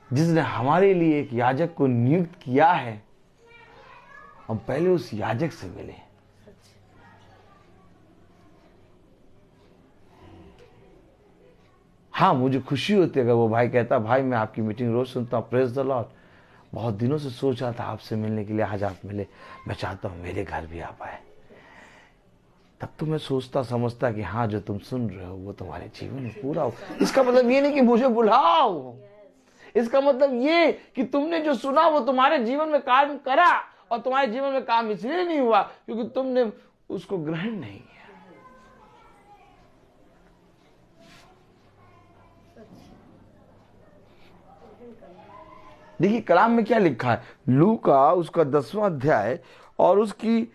जिसने हमारे लिए एक याजक को नियुक्त किया है, हम पहले उस याजक से मिलें। हाँ, मुझे खुशी होती है अगर वो भाई कहता, भाई मैं आपकी मीटिंग रोज सुनता हूँ, प्रेज द लॉर्ड, बहुत दिनों से सोच रहा था आपसे मिलने के लिए, आज आप मिले, मैं चाहता हूं मेरे घर भी आप आए। तब तो मैं सोचता समझता कि हाँ, जो तुम सुन रहे हो वो तुम्हारे जीवन में पूरा हो। इसका मतलब ये नहीं कि मुझे बुलाओ, इसका मतलब ये कि तुमने जो सुना वो तुम्हारे जीवन में काम करा, और तुम्हारे जीवन में काम इसलिए नहीं हुआ क्योंकि तुमने उसको ग्रहण नहीं किया। देखिए कलाम में क्या लिखा है, लूका उसका 10वां अध्याय और उसकी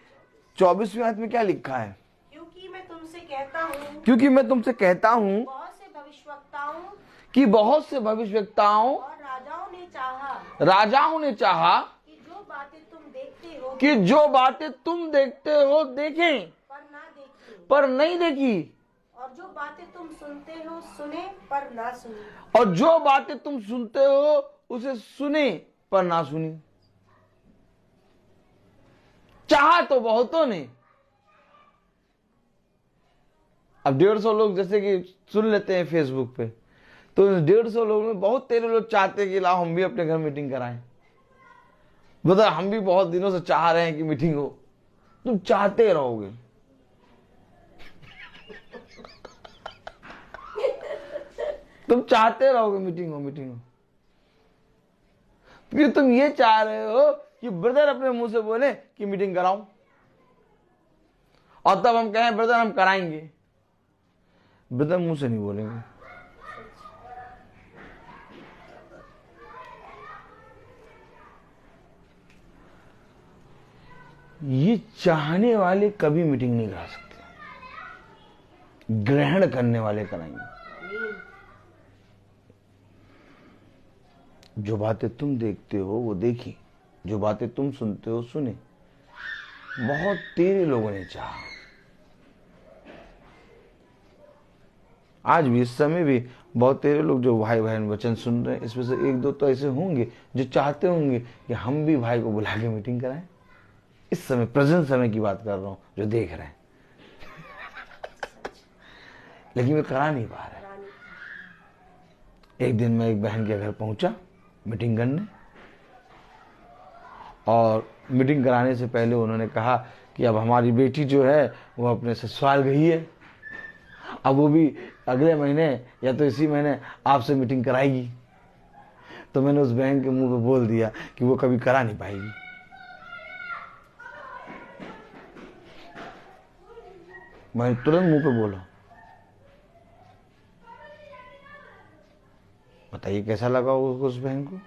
24वीं आयत में क्या लिखा है, क्योंकि मैं तुमसे कहता हूँ कि बहुत से भविष्यवक्ताओं और राजाओं ने चाहा कि जो बातें तुम देखते हो देखें पर नहीं देखी, और जो बातें तुम सुनते हो सुने पर ना सुनी, और जो बातें तुम सुनते हो उसे सुने पर ना सुनी। चाहा तो बहुतों ने, अब 150 लोग जैसे कि सुन लेते हैं फेसबुक पे, तो 150 लोगों में बहुत तेरे लोग चाहते हैं कि लाओ हम भी अपने घर मीटिंग कराएं। बता, हम भी बहुत दिनों से चाह रहे हैं कि मीटिंग हो। तुम चाहते रहोगे, तुम चाहते रहोगे मीटिंग हो। क्योंकि तुम ये चाह रहे हो कि ब्रदर अपने मुंह से बोले कि मीटिंग कराऊं, और तब हम कहें ब्रदर हम कराएंगे। ब्रदर मुंह से नहीं बोलेंगे। ये चाहने वाले कभी मीटिंग नहीं करा सकते, ग्रहण करने वाले कराएंगे। जो बातें तुम देखते हो वो देखी, जो बातें तुम सुनते हो सुने। बहुत तेरे लोगों ने चाहा, आज भी इस समय भी बहुत तेरे लोग जो भाई बहन वचन सुन रहे हैं, इसमें से एक दो तो ऐसे होंगे जो चाहते होंगे कि हम भी भाई को बुला के मीटिंग कराएं। इस समय प्रेजेंट समय की बात कर रहा हूं, जो देख रहे हैं लेकिन वे करा नहीं पा रहे। एक दिन मैं एक बहन के घर पहुंचा मीटिंग करने, और मीटिंग कराने से पहले उन्होंने कहा कि अब हमारी बेटी जो है वो अपने ससुराल गई है, अब वो भी अगले महीने या तो इसी महीने आपसे मीटिंग कराएगी। तो मैंने उस बहन के मुंह पे बोल दिया कि वो कभी करा नहीं पाएगी। मैं तुरंत मुंह पे बोला। बताइए कैसा लगा उस बहन को?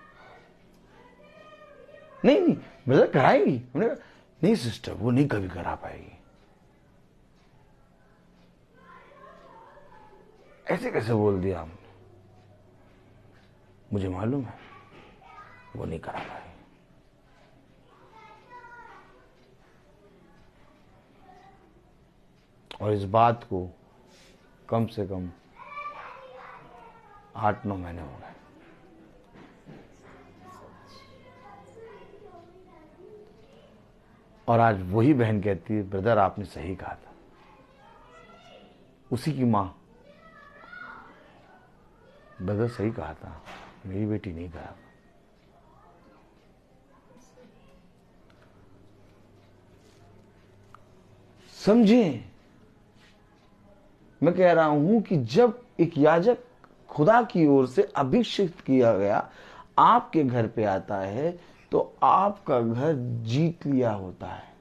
नहीं ब्रदर कराएगी। हमने कहा नहीं सिस्टर, वो नहीं कभी करा पाएगी। ऐसे कैसे बोल दिया हमने? मुझे मालूम है वो नहीं करा पाएगी। और इस बात को कम से कम 8-9 महीने हो गए। और आज वही बहन कहती है ब्रदर आपने सही कहा था। उसी की मां, ब्रदर सही कहा था, मेरी बेटी नहीं करा। समझे मैं कह रहा हूं कि जब एक याजक खुदा की ओर से अभिषिक्त किया गया आपके घर पे आता है तो आपका घर जीत लिया होता है।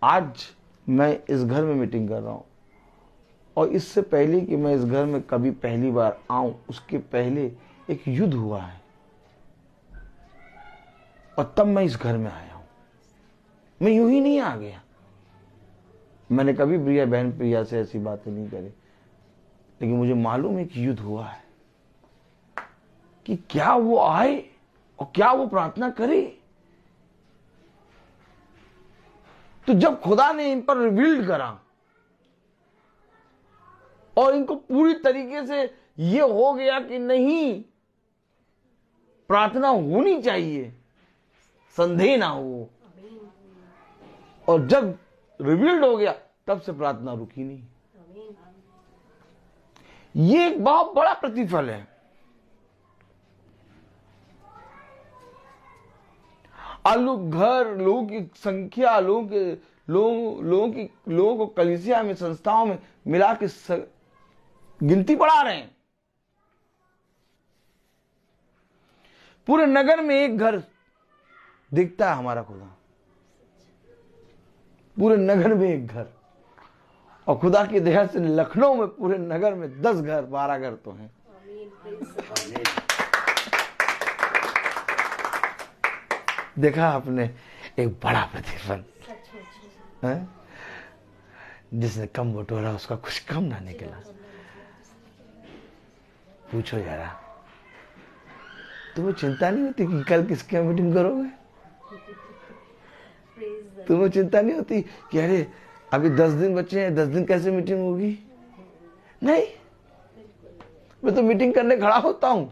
आज मैं इस घर में मीटिंग कर रहा हूं, और इससे पहले कि मैं इस घर में कभी पहली बार आऊं, उसके पहले एक युद्ध हुआ है, और तब मैं इस घर में आया हूं। मैं यूं ही नहीं आ गया। मैंने कभी प्रिया बहन प्रिया से ऐसी बातें नहीं करी। लेकिन मुझे मालूम है कि युद्ध हुआ है कि क्या वो आए और क्या वो प्रार्थना करे। तो जब खुदा ने इन पर रिवील्ड करा और इनको पूरी तरीके से ये हो गया कि नहीं, प्रार्थना होनी चाहिए, संदेह ना हो, और जब रिवील्ड हो गया तब से प्रार्थना रुकी नहीं। ये एक बहुत बड़ा प्रतिफल है। घर, लोगों की संख्या, लोगों को कलीसिया में, संस्थाओं में मिला के गिनती बढ़ा रहे हैं। पूरे नगर में एक घर दिखता है हमारा खुदा, पूरे नगर में एक घर। और खुदा की दया से लखनऊ में पूरे नगर में 10 घर, 12 घर तो हैं। देखा आपने एक बड़ा प्रतिफल है? जिसने कम बटोरा उसका कुछ कम ना निकला। पूछो जरा, तुम्हें चिंता नहीं होती कि कल किसके यहाँ मीटिंग करोगे? तुम्हें चिंता नहीं होती कि अरे अभी 10 दिन बचे हैं, 10 दिन कैसे मीटिंग होगी? नहीं, मैं तो मीटिंग करने खड़ा होता हूं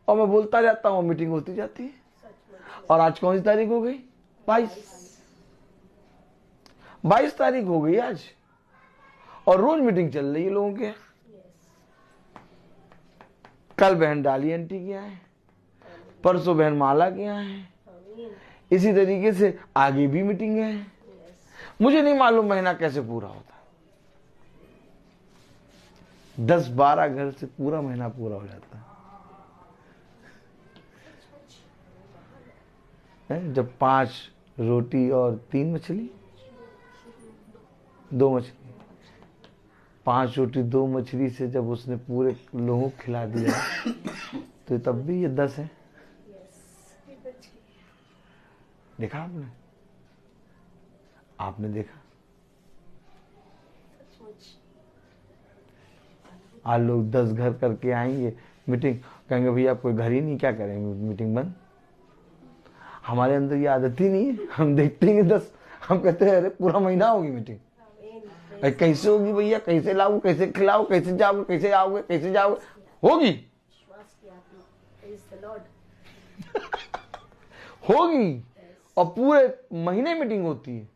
और मैं बोलता जाता हूं, मीटिंग होती जाती है। और आज कौन सी तारीख हो गई? 22 तारीख हो गई आज, और रोज मीटिंग चल रही है लोगों के। कल बहन डाली आंटी के यहाँ है, परसों बहन माला के यहाँ है, इसी तरीके से आगे भी मीटिंग है। मुझे नहीं मालूम महीना कैसे पूरा होता। 10-12 घर से पूरा महीना पूरा हो जाता है। जब 5 रोटी और 3 मछली, 2 मछली, 5 रोटी 2 मछली से जब उसने पूरे लोगों को खिला दिया तो तब भी ये 10 है। देखा आपने देखा? आज लोग 10 घर करके आएंगे मीटिंग, कहेंगे भैया कोई घर ही नहीं, क्या करेंगे, मीटिंग बंद। हमारे अंदर ये आदत ही नहीं है। हम देखते हैं 10, हम कहते हैं अरे पूरा महीना होगी मीटिंग। अरे कैसे होगी भैया, कैसे लाओ, कैसे खिलाओ, कैसे जाओगे, कैसे आओगे, कैसे जाओगे? होगी होगी, और पूरे महीने मीटिंग होती है।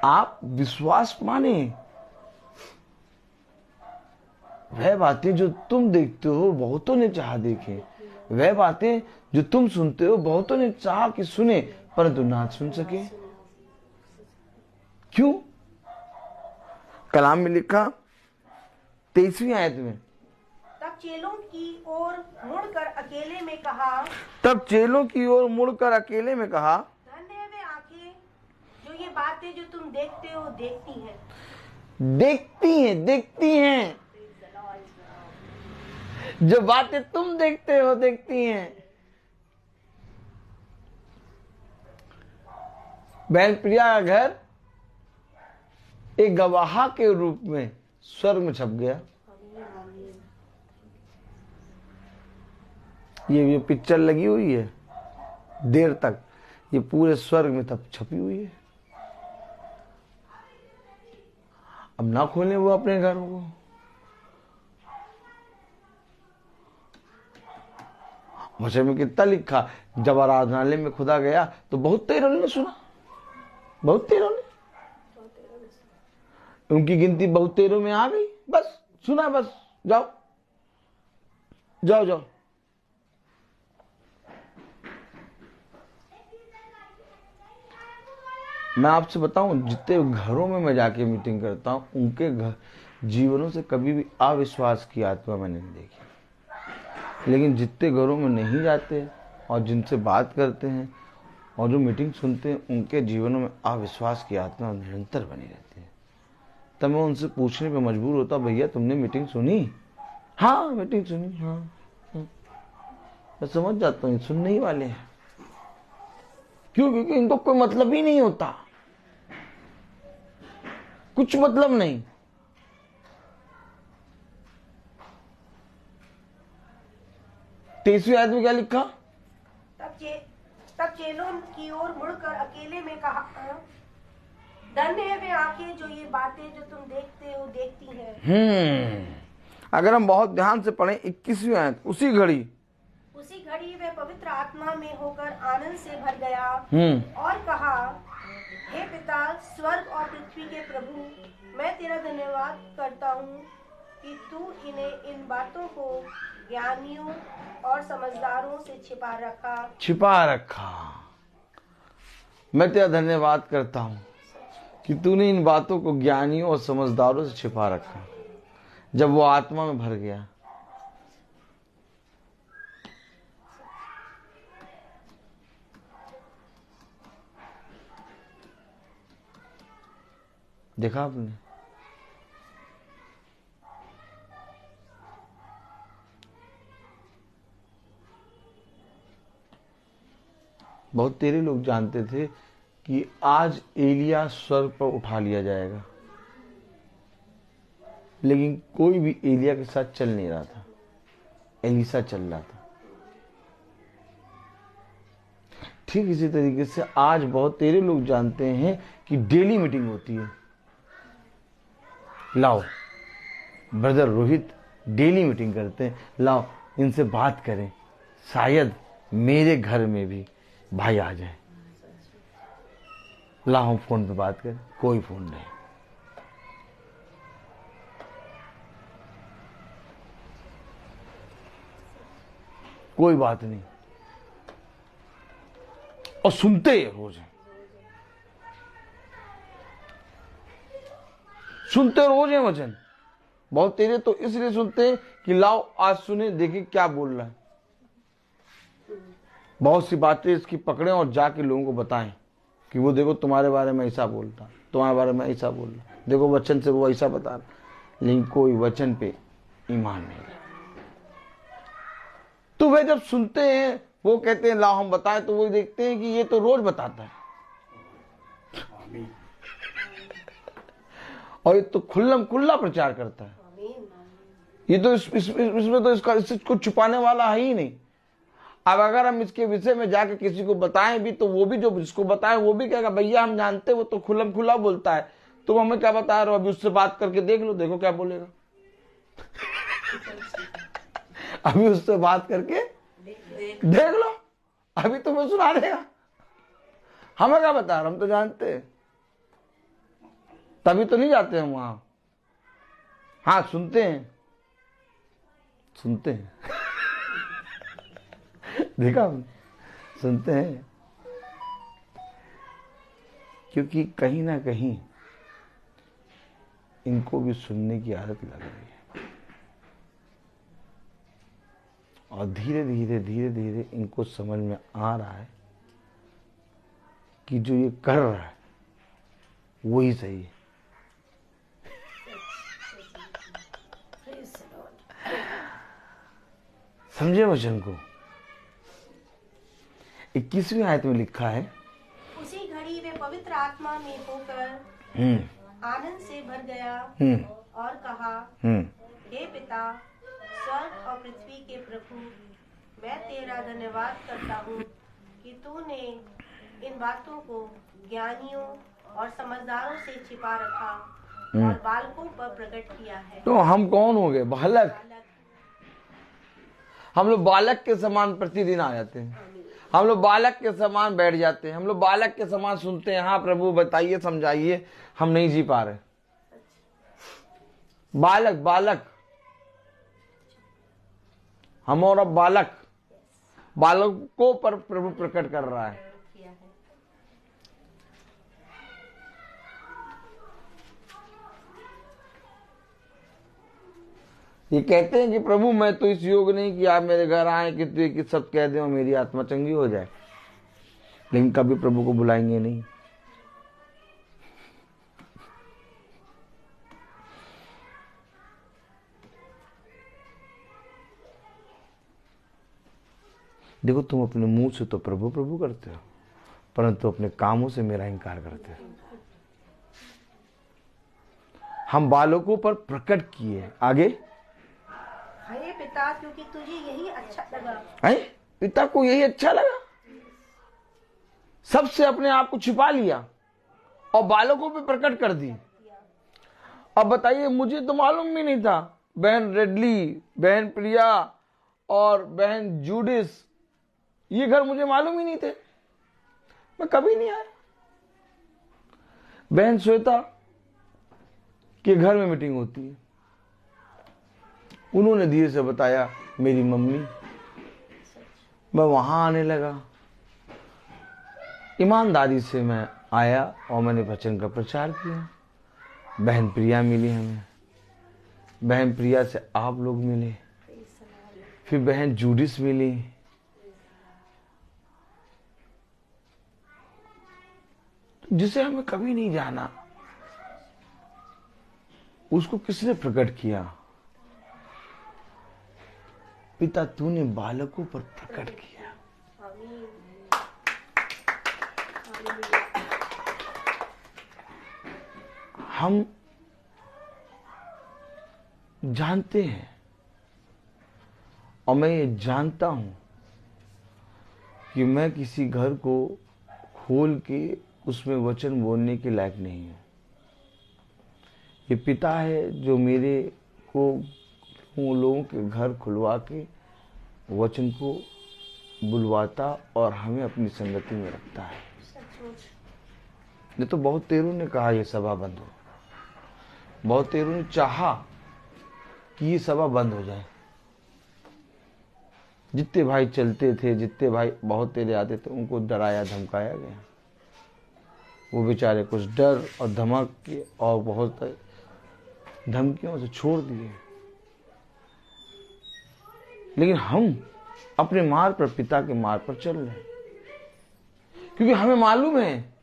आप विश्वास माने, वह बातें जो तुम देखते हो बहुतों ने चाहा देखे, वह बातें जो तुम सुनते हो बहुतों ने चाहा कि सुने, परंतु ना सुन सके। क्यों? कलाम में लिखा 23वीं आयत में, तब चेलों की ओर मुड़कर अकेले में कहा, तब चेलों की ओर मुड़कर अकेले में कहा, धन्य है वे आंखें जो ये बातें जो तुम देखते हो देखती हैं। देखती हैं जो बातें तुम देखते हो देखती हैं। बहन प्रिया का घर एक गवाह के रूप में स्वर्ग में छप गया। ये पिक्चर लगी हुई है देर तक, ये पूरे स्वर्ग में तब छपी हुई है। अब ना खोलें वो अपने घर को। वचन में कितना लिखा, जब आराधनालय में खुदा गया तो बहुत तेरों ने सुना, बहुत तेरों ने, उनकी गिनती बहुत तेरों में आ गई। बस सुना, बस जाओ जाओ जाओ। मैं आपसे बताऊं, जितने घरों में मैं जाके मीटिंग करता हूं, उनके घर जीवनों से कभी भी अविश्वास की आत्मा मैंने नहीं देखी। लेकिन जितने घरों में नहीं जाते और जिनसे बात करते हैं और जो मीटिंग सुनते हैं, उनके जीवनों में अविश्वास की आत्मा निरंतर बनी रहती है। तब मैं उनसे पूछने पे मजबूर होता, भैया तुमने मीटिंग सुनी? हाँ मीटिंग सुनी, हाँ। मैं समझ जाता हूँ सुनने ही वाले हैं। क्यों? क्योंकि इनको कोई मतलब ही नहीं होता, कुछ मतलब नहीं। 23वीं आयत में क्या लिखा? तब चेलों की ओर मुड़कर अकेले में कहा, धन्य है वे आंखें जो ये बातें जो तुम देखते हो देखती हैं। अगर हम बहुत ध्यान से पढ़ें 21वीं आयत, उसी घड़ी वे पवित्र आत्मा में होकर आनंद से भर गया और कहा, हे पिता, स्वर्ग और पृथ्वी के प्रभु, मैं तेरा धन्यवाद करता हूँ कि तू इन्हें इन बातों को ज्ञानियों और समझदारों से छिपा रखा। मैं तेरा धन्यवाद करता हूँ कि तूने इन बातों को ज्ञानियों और समझदारों से छिपा रखा। जब वो आत्मा में भर गया, देखा आपने? बहुत तेरे लोग जानते थे कि आज एलिया स्वर्ग पर उठा लिया जाएगा, लेकिन कोई भी एलिया के साथ चल नहीं रहा था। एलीसा चल रहा था। ठीक इसी तरीके से आज बहुत तेरे लोग जानते हैं कि डेली मीटिंग होती है। लाओ ब्रदर रोहित डेली मीटिंग करते हैं, लाओ इनसे बात करें, शायद मेरे घर में भी भाई आ जाए। लाओ हम फोन पे बात करें। कोई फोन नहीं, कोई बात नहीं। और सुनते रोज हैं, सुनते रोज हैं वचन। बहुत तेरे तो इसलिए सुनते हैं कि लाओ आज सुने, देखे क्या बोल रहा है। बहुत सी बातें इसकी पकड़ें और जाके लोगों को बताएं कि वो देखो तुम्हारे बारे में ऐसा बोलता, तुम्हारे बारे में ऐसा बोल रहा, देखो वचन से वो ऐसा बता रहा। लेकिन कोई वचन पे ईमान नहीं है। तो वे जब सुनते हैं, वो कहते हैं लाओ हम बताएं, तो वो देखते हैं कि ये तो रोज बताता है और ये तो खुल्लम खुल्ला प्रचार करता है। ये तो इसमें तो इसको छुपाने वाला है ही नहीं। अब अगर हम इसके विषय में जाके किसी को बताएं भी, तो वो भी जो जिसको बताएं वो भी कहेगा भैया हम जानते हैं वो तो खुल्लम खुल्ला बोलता है, तुम हमें क्या बता रहे हो, अभी उससे बात करके देख लो, देखो क्या बोलेगा। अभी उससे बात करके देख लो, अभी तुम्हें सुना देगा। हमें क्या बता रहे, हम तो जानते हैं, तभी तो नहीं जाते हम वहां। हाँ सुनते हैं, सुनते हैं देखा, सुनते हैं, क्योंकि कहीं ना कहीं इनको भी सुनने की आदत लग रही है और धीरे धीरे धीरे धीरे इनको समझ में आ रहा है कि जो ये कर रहा है वही सही है। समझे वचन को? 21वीं आयत में लिखा है, उसी घड़ी वे पवित्र आत्मा में होकर आनंद से भर गया और कहा, हे पिता, स्वर्ग और पृथ्वी के प्रभु, मैं तेरा धन्यवाद करता हूँ कि तूने इन बातों को ज्ञानियों और समझदारों से छिपा रखा और बालकों पर प्रकट किया है। तो हम कौन हो गए? बालक। हम लोग बालक के समान प्रतिदिन आ जाते हैं, हम लोग बालक के समान बैठ जाते हैं, हम लोग बालक के समान सुनते हैं, हाँ प्रभु बताइए समझाइए, हम नहीं जी पा रहे। बालक बालक हम, और अब बालकों पर प्रभु प्रकट कर रहा है। ये कहते हैं कि प्रभु मैं तो इस योग नहीं कि आप मेरे घर आए कि सब कह दें और मेरी आत्मा चंगी हो जाए, लेकिन कभी प्रभु को बुलाएंगे नहीं। देखो तुम अपने मुंह से तो प्रभु प्रभु करते हो, परंतु अपने कामों से मेरा इनकार करते हो। हम बालकों पर प्रकट किए, आगे अरे पिता, क्योंकि तुझे यही अच्छा लगा। है पिता को यही अच्छा लगा, सबसे अपने आप को छिपा लिया और बालकों पे प्रकट कर दी। अब बताइए, मुझे तो मालूम भी नहीं था, बहन रेडली, बहन प्रिया और बहन जूडिस, ये घर मुझे मालूम ही नहीं थे, मैं कभी नहीं आया। बहन श्वेता के घर में मीटिंग होती है, उन्होंने धीरे से बताया मेरी मम्मी, मैं वहां आने लगा। ईमानदारी से मैं आया और मैंने वचन का प्रचार किया। बहन प्रिया मिली हमें, बहन प्रिया से आप लोग मिले, फिर बहन जूडिस मिली, जिसे हमें कभी नहीं जाना, उसको किसने प्रकट किया? पिता, तूने बालकों पर प्रकट किया। हम जानते हैं और मैं ये जानता हूं कि मैं किसी घर को खोल के उसमें वचन बोलने के लायक नहीं हूं। ये पिता है जो मेरे को उन लोगों के घर खुलवा के वचन को बुलवाता और हमें अपनी संगति में रखता है। नहीं तो बहुत तेरों ने कहा ये सभा बंद हो, बहुत तेरों ने चाहा कि ये सभा बंद हो जाए। जितने भाई चलते थे, जितने भाई बहुत तेरे आते थे, उनको डराया धमकाया गया। वो बेचारे कुछ डर और धमक के और बहुत धमकियों से छोड़ दिए। लेकिन हम अपने मार्ग पर, पिता के मार्ग पर चल रहे हैं, क्योंकि हमें मालूम है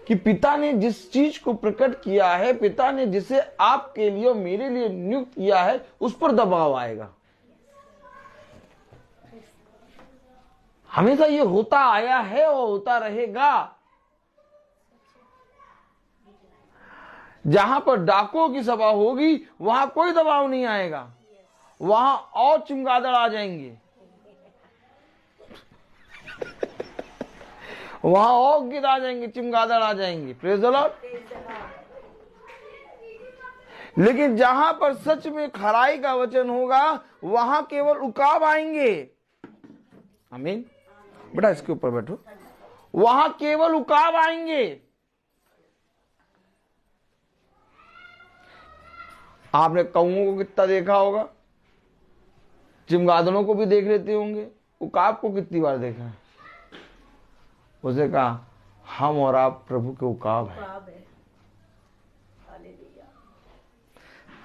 कि पिता ने जिस चीज को प्रकट किया है, पिता ने जिसे आपके लिए और मेरे लिए नियुक्त किया है, उस पर दबाव आएगा। हमेशा ये होता आया है और होता रहेगा। जहां पर डाकुओं की सभा होगी वहां कोई दबाव नहीं आएगा, वहां और चमगादड़ आ जाएंगे, वहां और गिर आ जाएंगे, चमगादड़ आ जाएंगे। Praise the Lord. लेकिन जहां पर सच में खराई का वचन होगा वहां केवल उकाब आएंगे। आमीन। बेटा इसके ऊपर बैठो। वहां केवल उकाब आएंगे। आपने कौओं को कितना देखा होगा, चमगादड़ों को भी देख लेते होंगे, उकाब को कितनी बार देखा है? उसने कहा हम और आप प्रभु के उकाब हैं।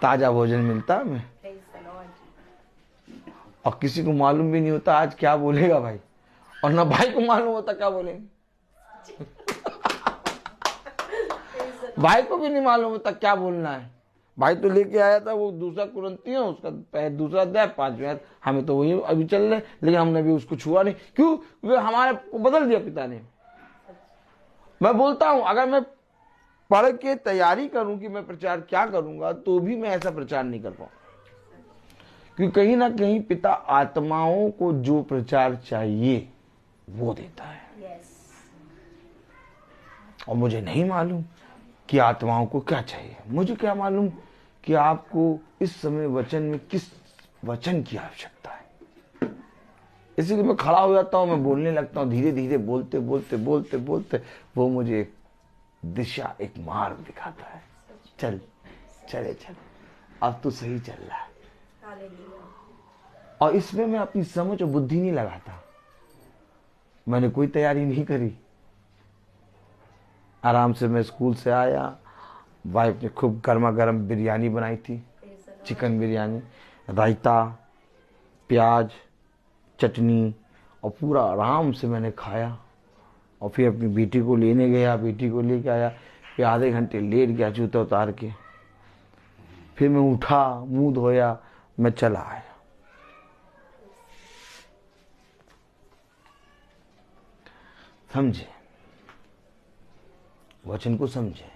ताजा भोजन मिलता है हमें, और किसी को मालूम भी नहीं होता आज क्या बोलेगा भाई, और ना भाई को मालूम होता क्या बोलेंगे। भाई को भी नहीं मालूम होता क्या बोलना है। भाई तो लेके आया था वो दूसरा कुरिन्थियों, उसका दूसरा अध्याय 5वें अध्याय, हमें तो वही अभी चल रहे, लेकिन हमने भी उसको छुआ नहीं। क्यों? क्योंकि हमारे को बदल दिया पिता ने। मैं बोलता हूं अगर मैं पढ़ के तैयारी करूं कि मैं प्रचार क्या करूंगा, तो भी मैं ऐसा प्रचार नहीं कर पाऊं, क्योंकि कहीं ना कहीं पिता आत्माओं को जो प्रचार चाहिए वो देता है। और मुझे नहीं मालूम कि आत्माओं को क्या चाहिए। मुझे क्या मालूम कि आपको इस समय वचन में किस वचन की आवश्यकता है। इसीलिए मैं खड़ा हो जाता हूं, मैं बोलने लगता हूं, धीरे धीरे बोलते बोलते बोलते बोलते वो मुझे एक दिशा, एक मार्ग दिखाता है। चल चले चल, अब तो सही चल रहा है। और इसमें मैं अपनी समझ और बुद्धि नहीं लगाता। मैंने कोई तैयारी नहीं करी, आराम से मैं स्कूल से आया, वाइफ ने खूब गर्मा गर्म बिरयानी बनाई थी, चिकन बिरयानी, रायता, प्याज, चटनी, और पूरा आराम से मैंने खाया। और फिर अपनी बेटी को लेने गया, बेटी को लेके आया, फिर आधे घंटे लेट गया जूता उतार के। फिर मैं उठा, मुंह धोया, मैं चला आया। समझे, वचन को समझे।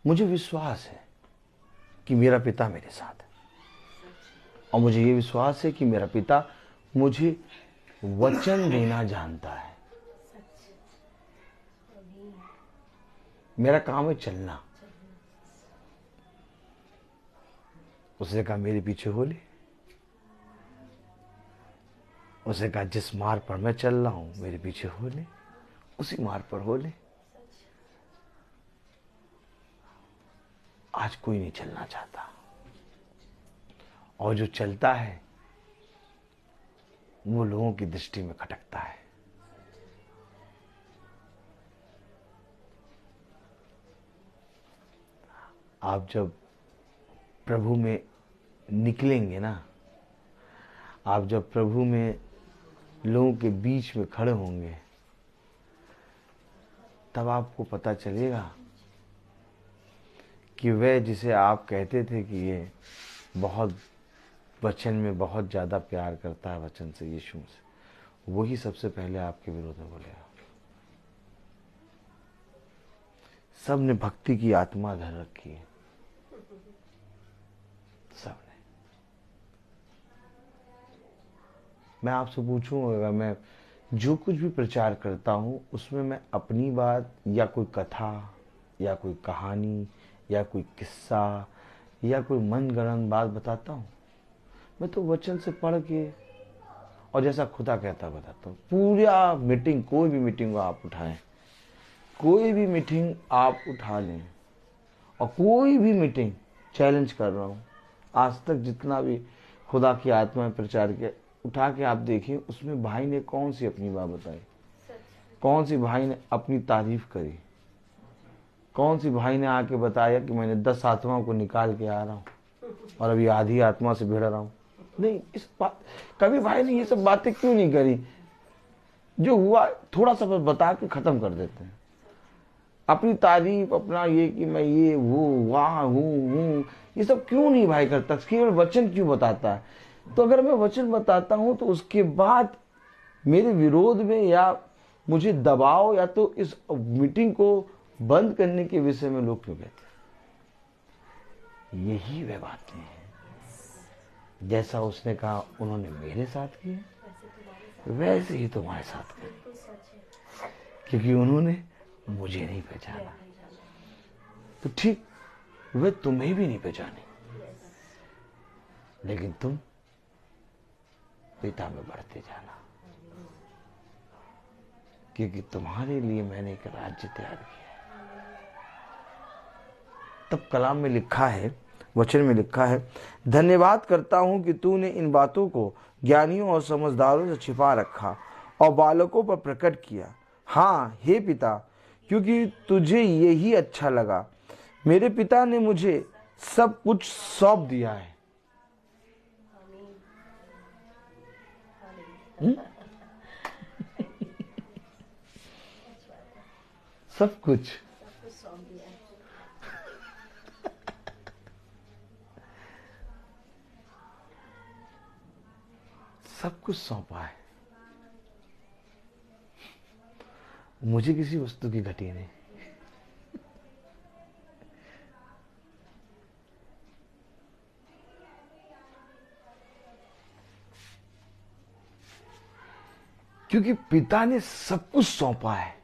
मुझे विश्वास है कि मेरा पिता मेरे साथ है, और मुझे ये विश्वास है कि मेरा पिता मुझे वचन देना जानता है। मेरा काम है चलना। उसने कहा मेरे पीछे हो ले। उसने कहा जिस मार्ग पर मैं चल रहा हूं मेरे पीछे हो ले, उसी मार्ग पर हो ले। आज कोई नहीं चलना चाहता, और जो चलता है वो लोगों की दृष्टि में खटकता है। आप जब प्रभु में निकलेंगे ना, आप जब प्रभु में लोगों के बीच में खड़े होंगे, तब आपको पता चलेगा कि वह जिसे आप कहते थे कि ये बहुत वचन में बहुत ज़्यादा प्यार करता है, वचन से, यीशु से, वही सबसे पहले आपके विरोध में बोलेगा। सब ने भक्ति की आत्मा धर रखी है, सब ने। मैं आपसे पूछूंगा, अगर मैं जो कुछ भी प्रचार करता हूं उसमें मैं अपनी बात या कोई कथा या कोई कहानी या कोई किस्सा या कोई मनगढ़ंत बात बताता हूं? मैं तो वचन से पढ़ के और जैसा खुदा कहता बताता हूँ। पूरा मीटिंग, कोई भी मीटिंग को आप उठाएं, कोई भी मीटिंग आप उठा लें, और कोई भी मीटिंग, चैलेंज कर रहा हूँ, आज तक जितना भी खुदा की आत्मा में प्रचार किया, उठा के आप देखिए उसमें भाई ने कौन सी अपनी बात बताई, कौन सी भाई ने अपनी तारीफ करी, कौन सी भाई ने आके बताया कि मैंने 10 आत्माओं को निकाल के आ रहा हूँ और अभी आधी आत्मा से भिड़ रहा हूँ। नहीं, इस बात कभी भाई ने ये सब बातें क्यों नहीं करी? जो हुआ थोड़ा सा बता के खत्म कर देते हैं। अपनी तारीफ, अपना ये कि मैं ये वो वहाँ हूँ, ये सब क्यों नहीं भाई करता? केवल वचन क्यों बताता है? तो अगर मैं वचन बताता हूँ तो उसके बाद मेरे विरोध में या मुझे दबाव या तो इस मीटिंग को बंद करने के विषय में लोग क्यों कहते हैं? यही वे बातें हैं। जैसा उसने कहा उन्होंने मेरे साथ किया, वैसे ही तुम्हारे साथ किया, क्योंकि उन्होंने मुझे नहीं पहचाना। तो ठीक वे तुम्हें भी नहीं पहचाने, लेकिन तुम पिता में बढ़ते जाना, क्योंकि तुम्हारे लिए मैंने एक राज्य तैयार किया है। तब कलाम में लिखा है, वचन में लिखा है, धन्यवाद करता हूं कि तूने इन बातों को ज्ञानियों और समझदारों से छिपा रखा और बालकों पर प्रकट किया। हाँ हे पिता, क्योंकि तुझे यही अच्छा लगा। मेरे पिता ने मुझे सब कुछ सौंप दिया है। सब कुछ सब कुछ सौंपा है। मुझे किसी वस्तु की घटी नहीं। क्योंकि पिता ने सब कुछ सौंपा है।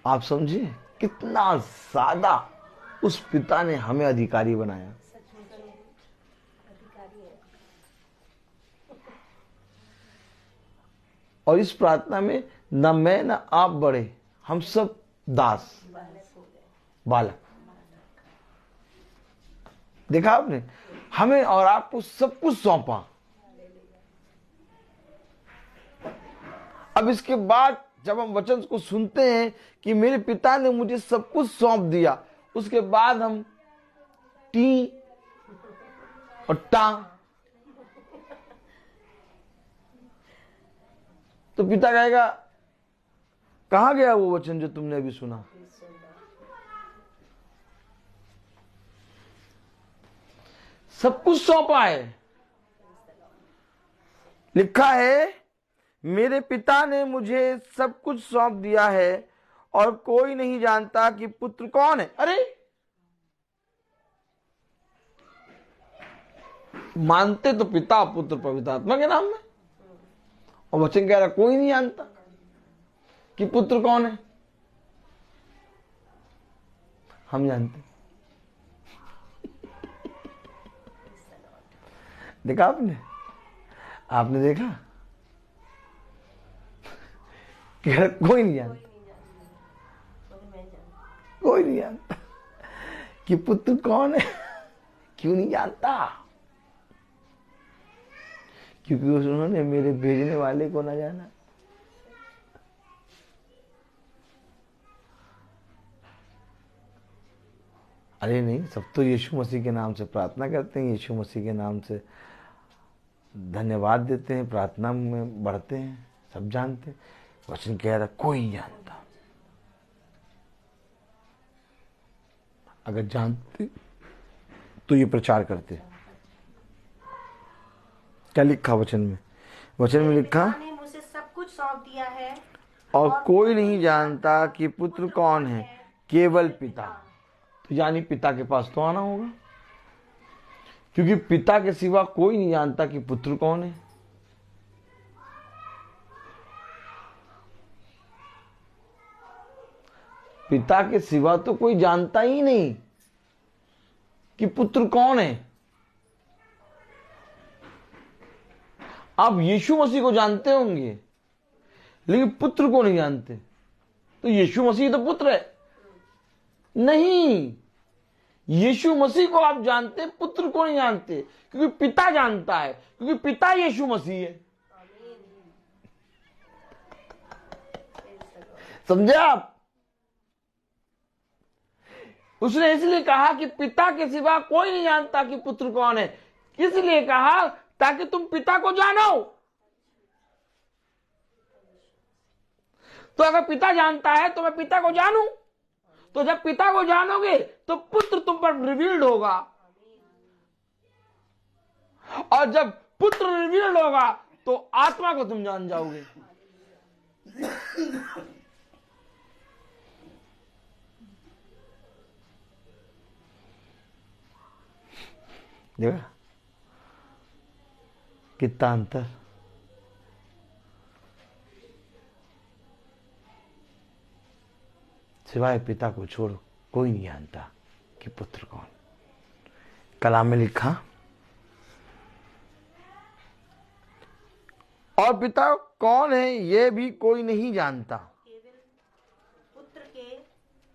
आप समझे कितना ज्यादा उस पिता ने हमें अधिकारी बनाया। और इस प्रार्थना में न मैं न आप बड़े, हम सब दास, बालक। देखा आपने, हमें और आपको सब कुछ सौंपा। अब इसके बाद जब हम वचन को सुनते हैं कि मेरे पिता ने मुझे सब कुछ सौंप दिया, उसके बाद हम टी और टा, तो पिता कहेगा कहां गया वो वचन जो तुमने अभी सुना? सब कुछ सौंपा है। लिखा है मेरे पिता ने मुझे सब कुछ सौंप दिया है और कोई नहीं जानता कि पुत्र कौन है। अरे मानते तो पिता पुत्र पवित्र आत्मा के नाम में, और वचन कह रहा कोई नहीं जानता कि पुत्र कौन है। हम जानते। देखा आपने देखा? कह रहा कोई नहीं जानता, कोई नहीं जानता कि पुत्र कौन है। क्यों नहीं जानता? क्योंकि उन्होंने मेरे भेजने वाले को ना जाना। अरे नहीं, सब तो यीशु मसीह के नाम से प्रार्थना करते हैं, यीशु मसीह के नाम से धन्यवाद देते हैं, प्रार्थना में बढ़ते हैं, सब जानते हैं। वचन कह रहा कोई नहीं जानता। अगर जानते तो ये प्रचार करते। क्या लिखा वचन में? वचन में लिखा, ने मुझे सब कुछ सौंप दिया है और कोई नहीं जानता कि पुत्र कौन है, केवल पिता। तो यानी पिता के पास तो आना होगा, क्योंकि पिता के सिवा कोई नहीं जानता कि पुत्र कौन है। पिता के सिवा तो कोई जानता ही नहीं कि पुत्र कौन है। आप यीशु मसीह को जानते होंगे, लेकिन पुत्र को नहीं जानते। तो यीशु मसीह तो पुत्र है? नहीं, यीशु मसीह को आप जानते, पुत्र को नहीं जानते, क्योंकि पिता जानता है, क्योंकि पिता यीशु मसीह है। समझे आप? उसने इसलिए कहा कि पिता के सिवा कोई नहीं जानता कि पुत्र कौन है। इसलिए कहा ताकि तुम पिता को जानो। तो अगर पिता जानता है तो मैं पिता को जानूं, तो जब पिता को जानोगे तो पुत्र तुम पर रिवील्ड होगा, और जब पुत्र रिवील्ड होगा तो आत्मा को तुम जान जाओगे। देखा कितना अंतर। सिवाय पिता को छोड़ो कोई नहीं जानता कि पुत्र कौन। कलाम में लिखा, और पिता कौन है ये भी कोई नहीं जानता, केवल पुत्र के,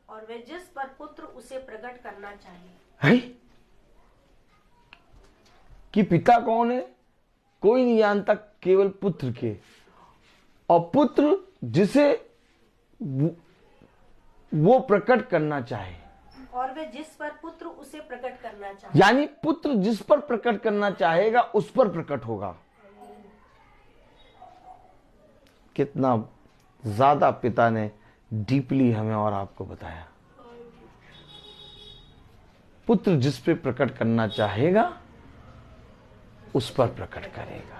और वे जिस पर पुत्र उसे प्रकट करना चाहिए। है कि पिता कौन है कोई नहीं जानता, केवल पुत्र के, और पुत्र जिसे वो प्रकट करना चाहे, और वे जिस पर पुत्र उसे प्रकट करना चाहे। यानी पुत्र जिस पर प्रकट करना चाहेगा उस पर प्रकट होगा। कितना ज्यादा पिता ने डीपली हमें और आपको बताया। पुत्र जिस पे प्रकट करना चाहेगा उस पर प्रकट करेगा।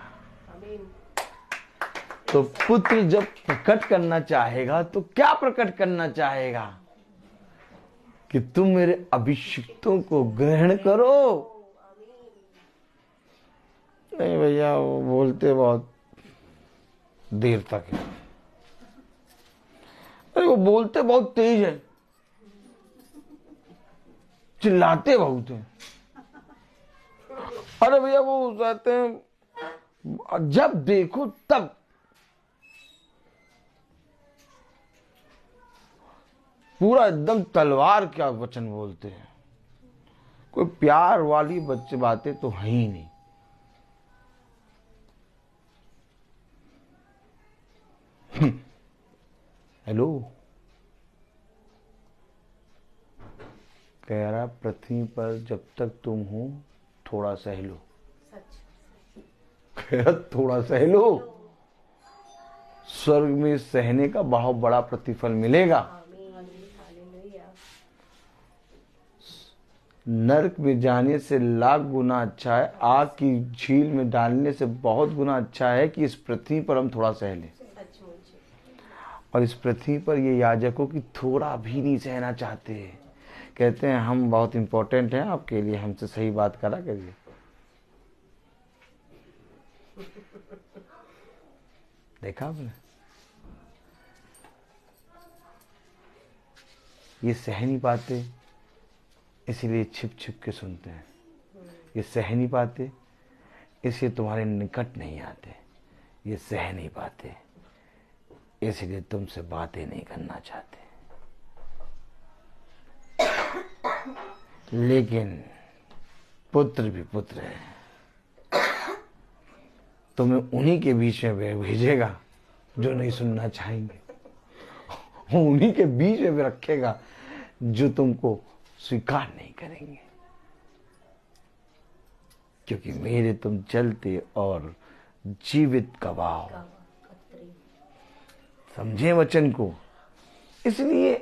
तो पुत्र जब प्रकट करना चाहेगा तो क्या प्रकट करना चाहेगा? कि तुम मेरे अभिषिक्तों को ग्रहण करो। नहीं भैया, वो बोलते बहुत देर तक है। अरे वो बोलते बहुत तेज है, चिल्लाते बहुत है। अरे भैया वो कहते हैं जब देखो तब पूरा एकदम तलवार क्या वचन बोलते हैं। कोई प्यार वाली बच्चे बातें तो है ही नहीं। हेलो, कह रहा पृथ्वी पर जब तक तुम हो थोड़ा सह लो। कह रहा थोड़ा सह लो, स्वर्ग में सहने का बहुत बड़ा प्रतिफल मिलेगा। नरक में जाने से लाख गुना अच्छा है, आग की झील में डालने से बहुत गुना अच्छा है कि इस पृथ्वी पर हम थोड़ा सह लें। और इस पृथ्वी पर ये याजकों की थोड़ा भी नहीं सहना चाहते। कहते हैं हम बहुत इंपॉर्टेंट हैं आपके लिए, हमसे सही बात करा करिए। देखा आपने? ये सह नहीं पाते, इसीलिए छिप छिप के सुनते हैं। ये सह नहीं पाते, इसलिए तुम्हारे निकट नहीं आते। ये सह नहीं पाते, इसलिए तुमसे बातें नहीं करना चाहते। लेकिन पुत्र भी पुत्र है, तुम्हें उन्हीं के बीच में भेजेगा जो नहीं सुनना चाहेंगे। उन्हीं के बीच में रखेगा जो तुमको स्वीकार नहीं करेंगे, क्योंकि मेरे तुम चलते और जीवित गवाह। समझे वचन को? इसलिए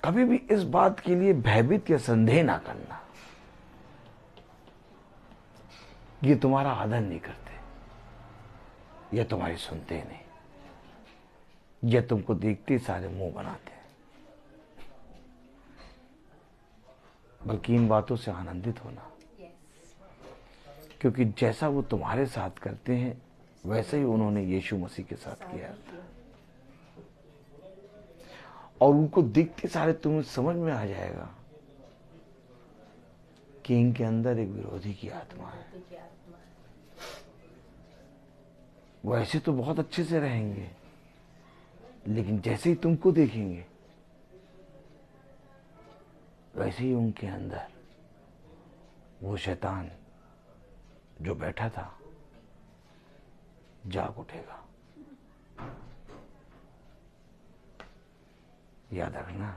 कभी भी इस बात के लिए भयभीत या संदेह ना करना। ये तुम्हारा आदर नहीं करते, ये तुम्हारी सुनते नहीं, ये तुमको देखते सारे मुंह बनाते हैं। बल्कि इन बातों से आनंदित होना, क्योंकि जैसा वो तुम्हारे साथ करते हैं वैसे ही उन्होंने यीशु मसीह के साथ किया था। और उनको देखते सारे तुम्हें समझ में आ जाएगा कि इनके अंदर एक विरोधी की आत्मा है। वो ऐसे तो बहुत अच्छे से रहेंगे, लेकिन जैसे ही तुमको देखेंगे वैसे ही उनके अंदर वो शैतान जो बैठा था जाग उठेगा। याद रखना।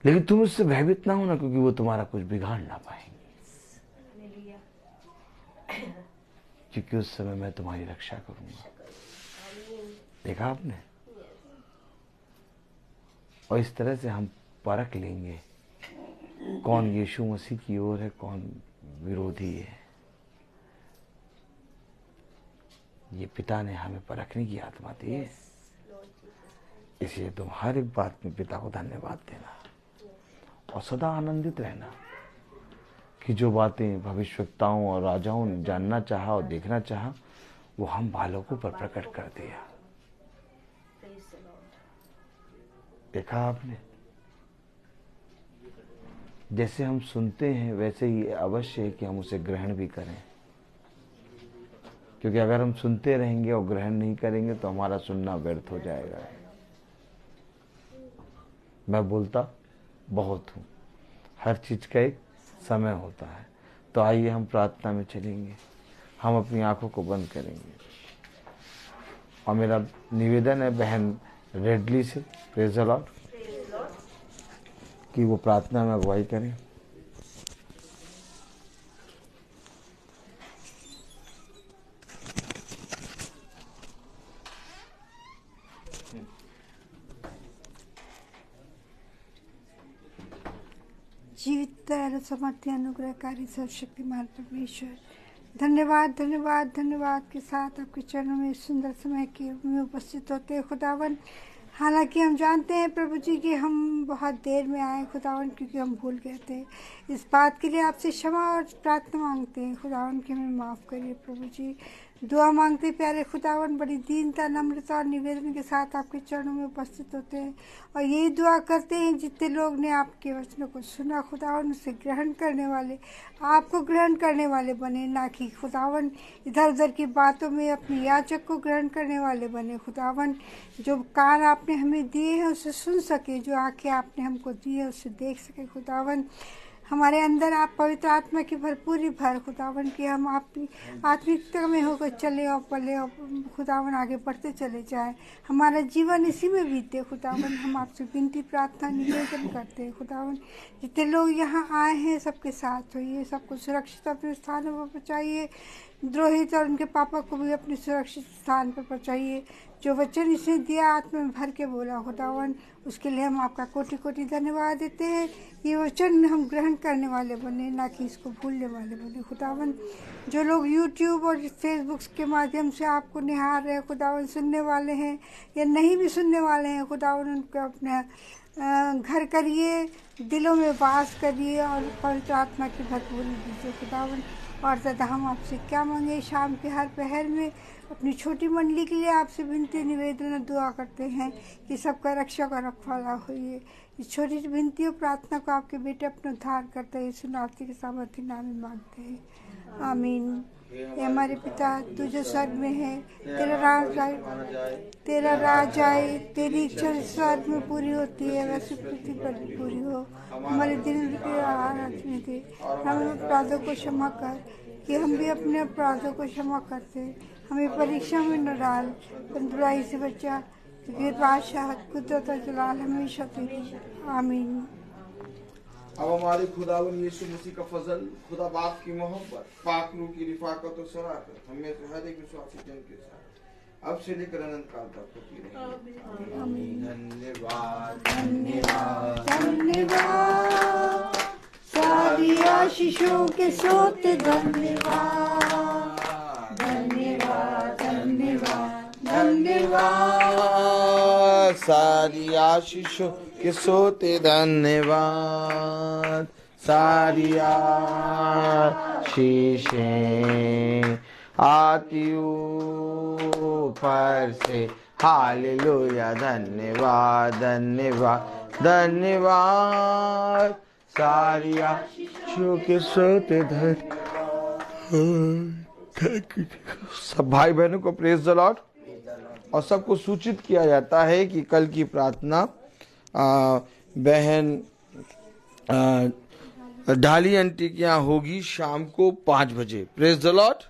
लेकिन तुम उससे भयभीत ना होना, क्योंकि वो तुम्हारा कुछ बिगाड़ ना पाएंगे, क्योंकि उस समय मैं तुम्हारी रक्षा करूंगा। देखा आपने? और इस तरह से हम परख लेंगे कौन यीशु मसीह की ओर है, कौन विरोधी है। ये पिता ने हमें परखने की आत्मा दी है, इसलिए तुम हर एक बात में पिता को धन्यवाद देना और सदा आनंदित रहना कि जो बातें भविष्यवक्ताओं और राजाओं ने जानना चाहा और देखना चाहा वो हम बालकों पर प्रकट कर दिया। देखा आपने? जैसे हम सुनते हैं वैसे ही अवश्य है कि हम उसे ग्रहण भी करें, क्योंकि अगर हम सुनते रहेंगे और ग्रहण नहीं करेंगे तो हमारा सुनना व्यर्थ हो जाएगा। मैं बोलता बहुत हूँ, हर चीज का एक समय होता है। तो आइए हम प्रार्थना में चलेंगे, हम अपनी आंखों को बंद करेंगे और मेरा निवेदन है बहन रेडली से, प्रेज द लॉर्ड, कि वो प्रार्थना में अगुवाई करें। जीवित दयालु समर्थी अनुग्रहकारी सर्वशक्तिमान परमेश्वर, धन्यवाद धन्यवाद धन्यवाद के साथ आपके चरणों में सुंदर समय के में उपस्थित होते हैं खुदावन। हालांकि हम जानते हैं प्रभु जी कि हम बहुत देर में आए खुदावन, क्योंकि हम भूल गए थे। इस बात के लिए आपसे क्षमा और प्रार्थना मांगते हैं खुदावन कि हमें माफ़ करिए प्रभु जी। दुआ मांगते प्यारे खुदावन, बड़ी दीनता नम्रता और निवेदन के साथ आपके चरणों में उपस्थित होते हैं और यही दुआ करते हैं जितने लोग ने आपके वचनों को सुना खुदावन उसे ग्रहण करने वाले, आपको ग्रहण करने वाले बने, ना कि खुदावन इधर उधर की बातों में अपनी याचक को ग्रहण करने वाले बने खुदावन। जो कान आपने हमें दिए हैं उसे सुन सके, जो आंखें आपने हमको दी है उसे देख सके खुदावन। हमारे अंदर आप पवित्र आत्मा की भरपूरी भर खुदावन कि हम आपकी आत्मिकता में होकर चले और पले और खुदावन आगे बढ़ते चले जाएं। हमारा जीवन इसी में बीते खुदावन। हम आपसे विनती प्रार्थना निवेदन करते हैं खुदावन, जितने लोग यहाँ आए हैं सबके साथ होइए, सबको सुरक्षित अपने स्थानों पर पहुँचाइए, द्रोहित और उनके पापा को भी अपने सुरक्षित स्थान पर पहुँचाइए। जो वचन इसने दिया आत्मा में भर के बोला खुदावन, उसके लिए हम आपका कोटि कोटि धन्यवाद देते हैं। ये वचन हम ग्रहण करने वाले बने, ना कि इसको भूलने वाले बने खुदावन। जो लोग यूट्यूब और फेसबुक के माध्यम से आपको निहार रहे हैं खुदावन, सुनने वाले हैं या नहीं भी सुनने वाले हैं खुदावन, उनको अपने घर करिए, दिलों में वास करिए और पवित्र आत्मा की भरपूरी दीजिए खुदावन। और दादा हम आपसे क्या मांगे, शाम के हर पहर में अपनी छोटी मंडली के लिए आपसे विनती निवेदन और दुआ करते हैं कि सबका रक्षक और रखवाला होइए। इस छोटी सी विनती और प्रार्थना को आपके बेटे अपने उद्धार करते हैं सुनाती के सामर्थ्य नाम में मांगते हैं, आमीन। ये हमारे पिता तू जो स्वर्ग में है, तेरा राज आए, तेरी इच्छा स्वर्ग में पूरी होती है वैसे पृथ्वी पर भी पूरी हो। हमारे दिन के आहार आज में दे, हमें अपराधों को क्षमा कर कि हम भी अपने अपराधों को क्षमा करते। हमें परीक्षा में न डाल, बुराई से बचा, क्योंकि बादशाह कुदरत और जलाल हमेशा तेरी, आमीन। अब हमारे खुदावन यीशु मसीह का फजल, खुदा बाप की मोहब्बत, पाक रूह की रिफाकत और शराकत हमें तो हर एक विश्वासी जन के साथ अब से लेकर अनंत काल तक होती रहेगी, आमीन। धन्यवाद धन्यवाद धन्यवाद सारी आशीषों के सोते, धन्यवाद धन्यवाद धन्यवाद धन्यवाद सारी आशीषों के सोते, धन्यवाद सारी आशीषें आती ऊपर से, हालेलुया। धन्यवाद धन्यवाद धन्यवाद सारी आशीषों के सोते, सब भाई बहनों को प्रेज द लॉर्ड। और सबको सूचित किया जाता है कि कल की प्रार्थना बहन ढाली आंटी के यहाँ होगी शाम को 5 बजे। Praise the Lord.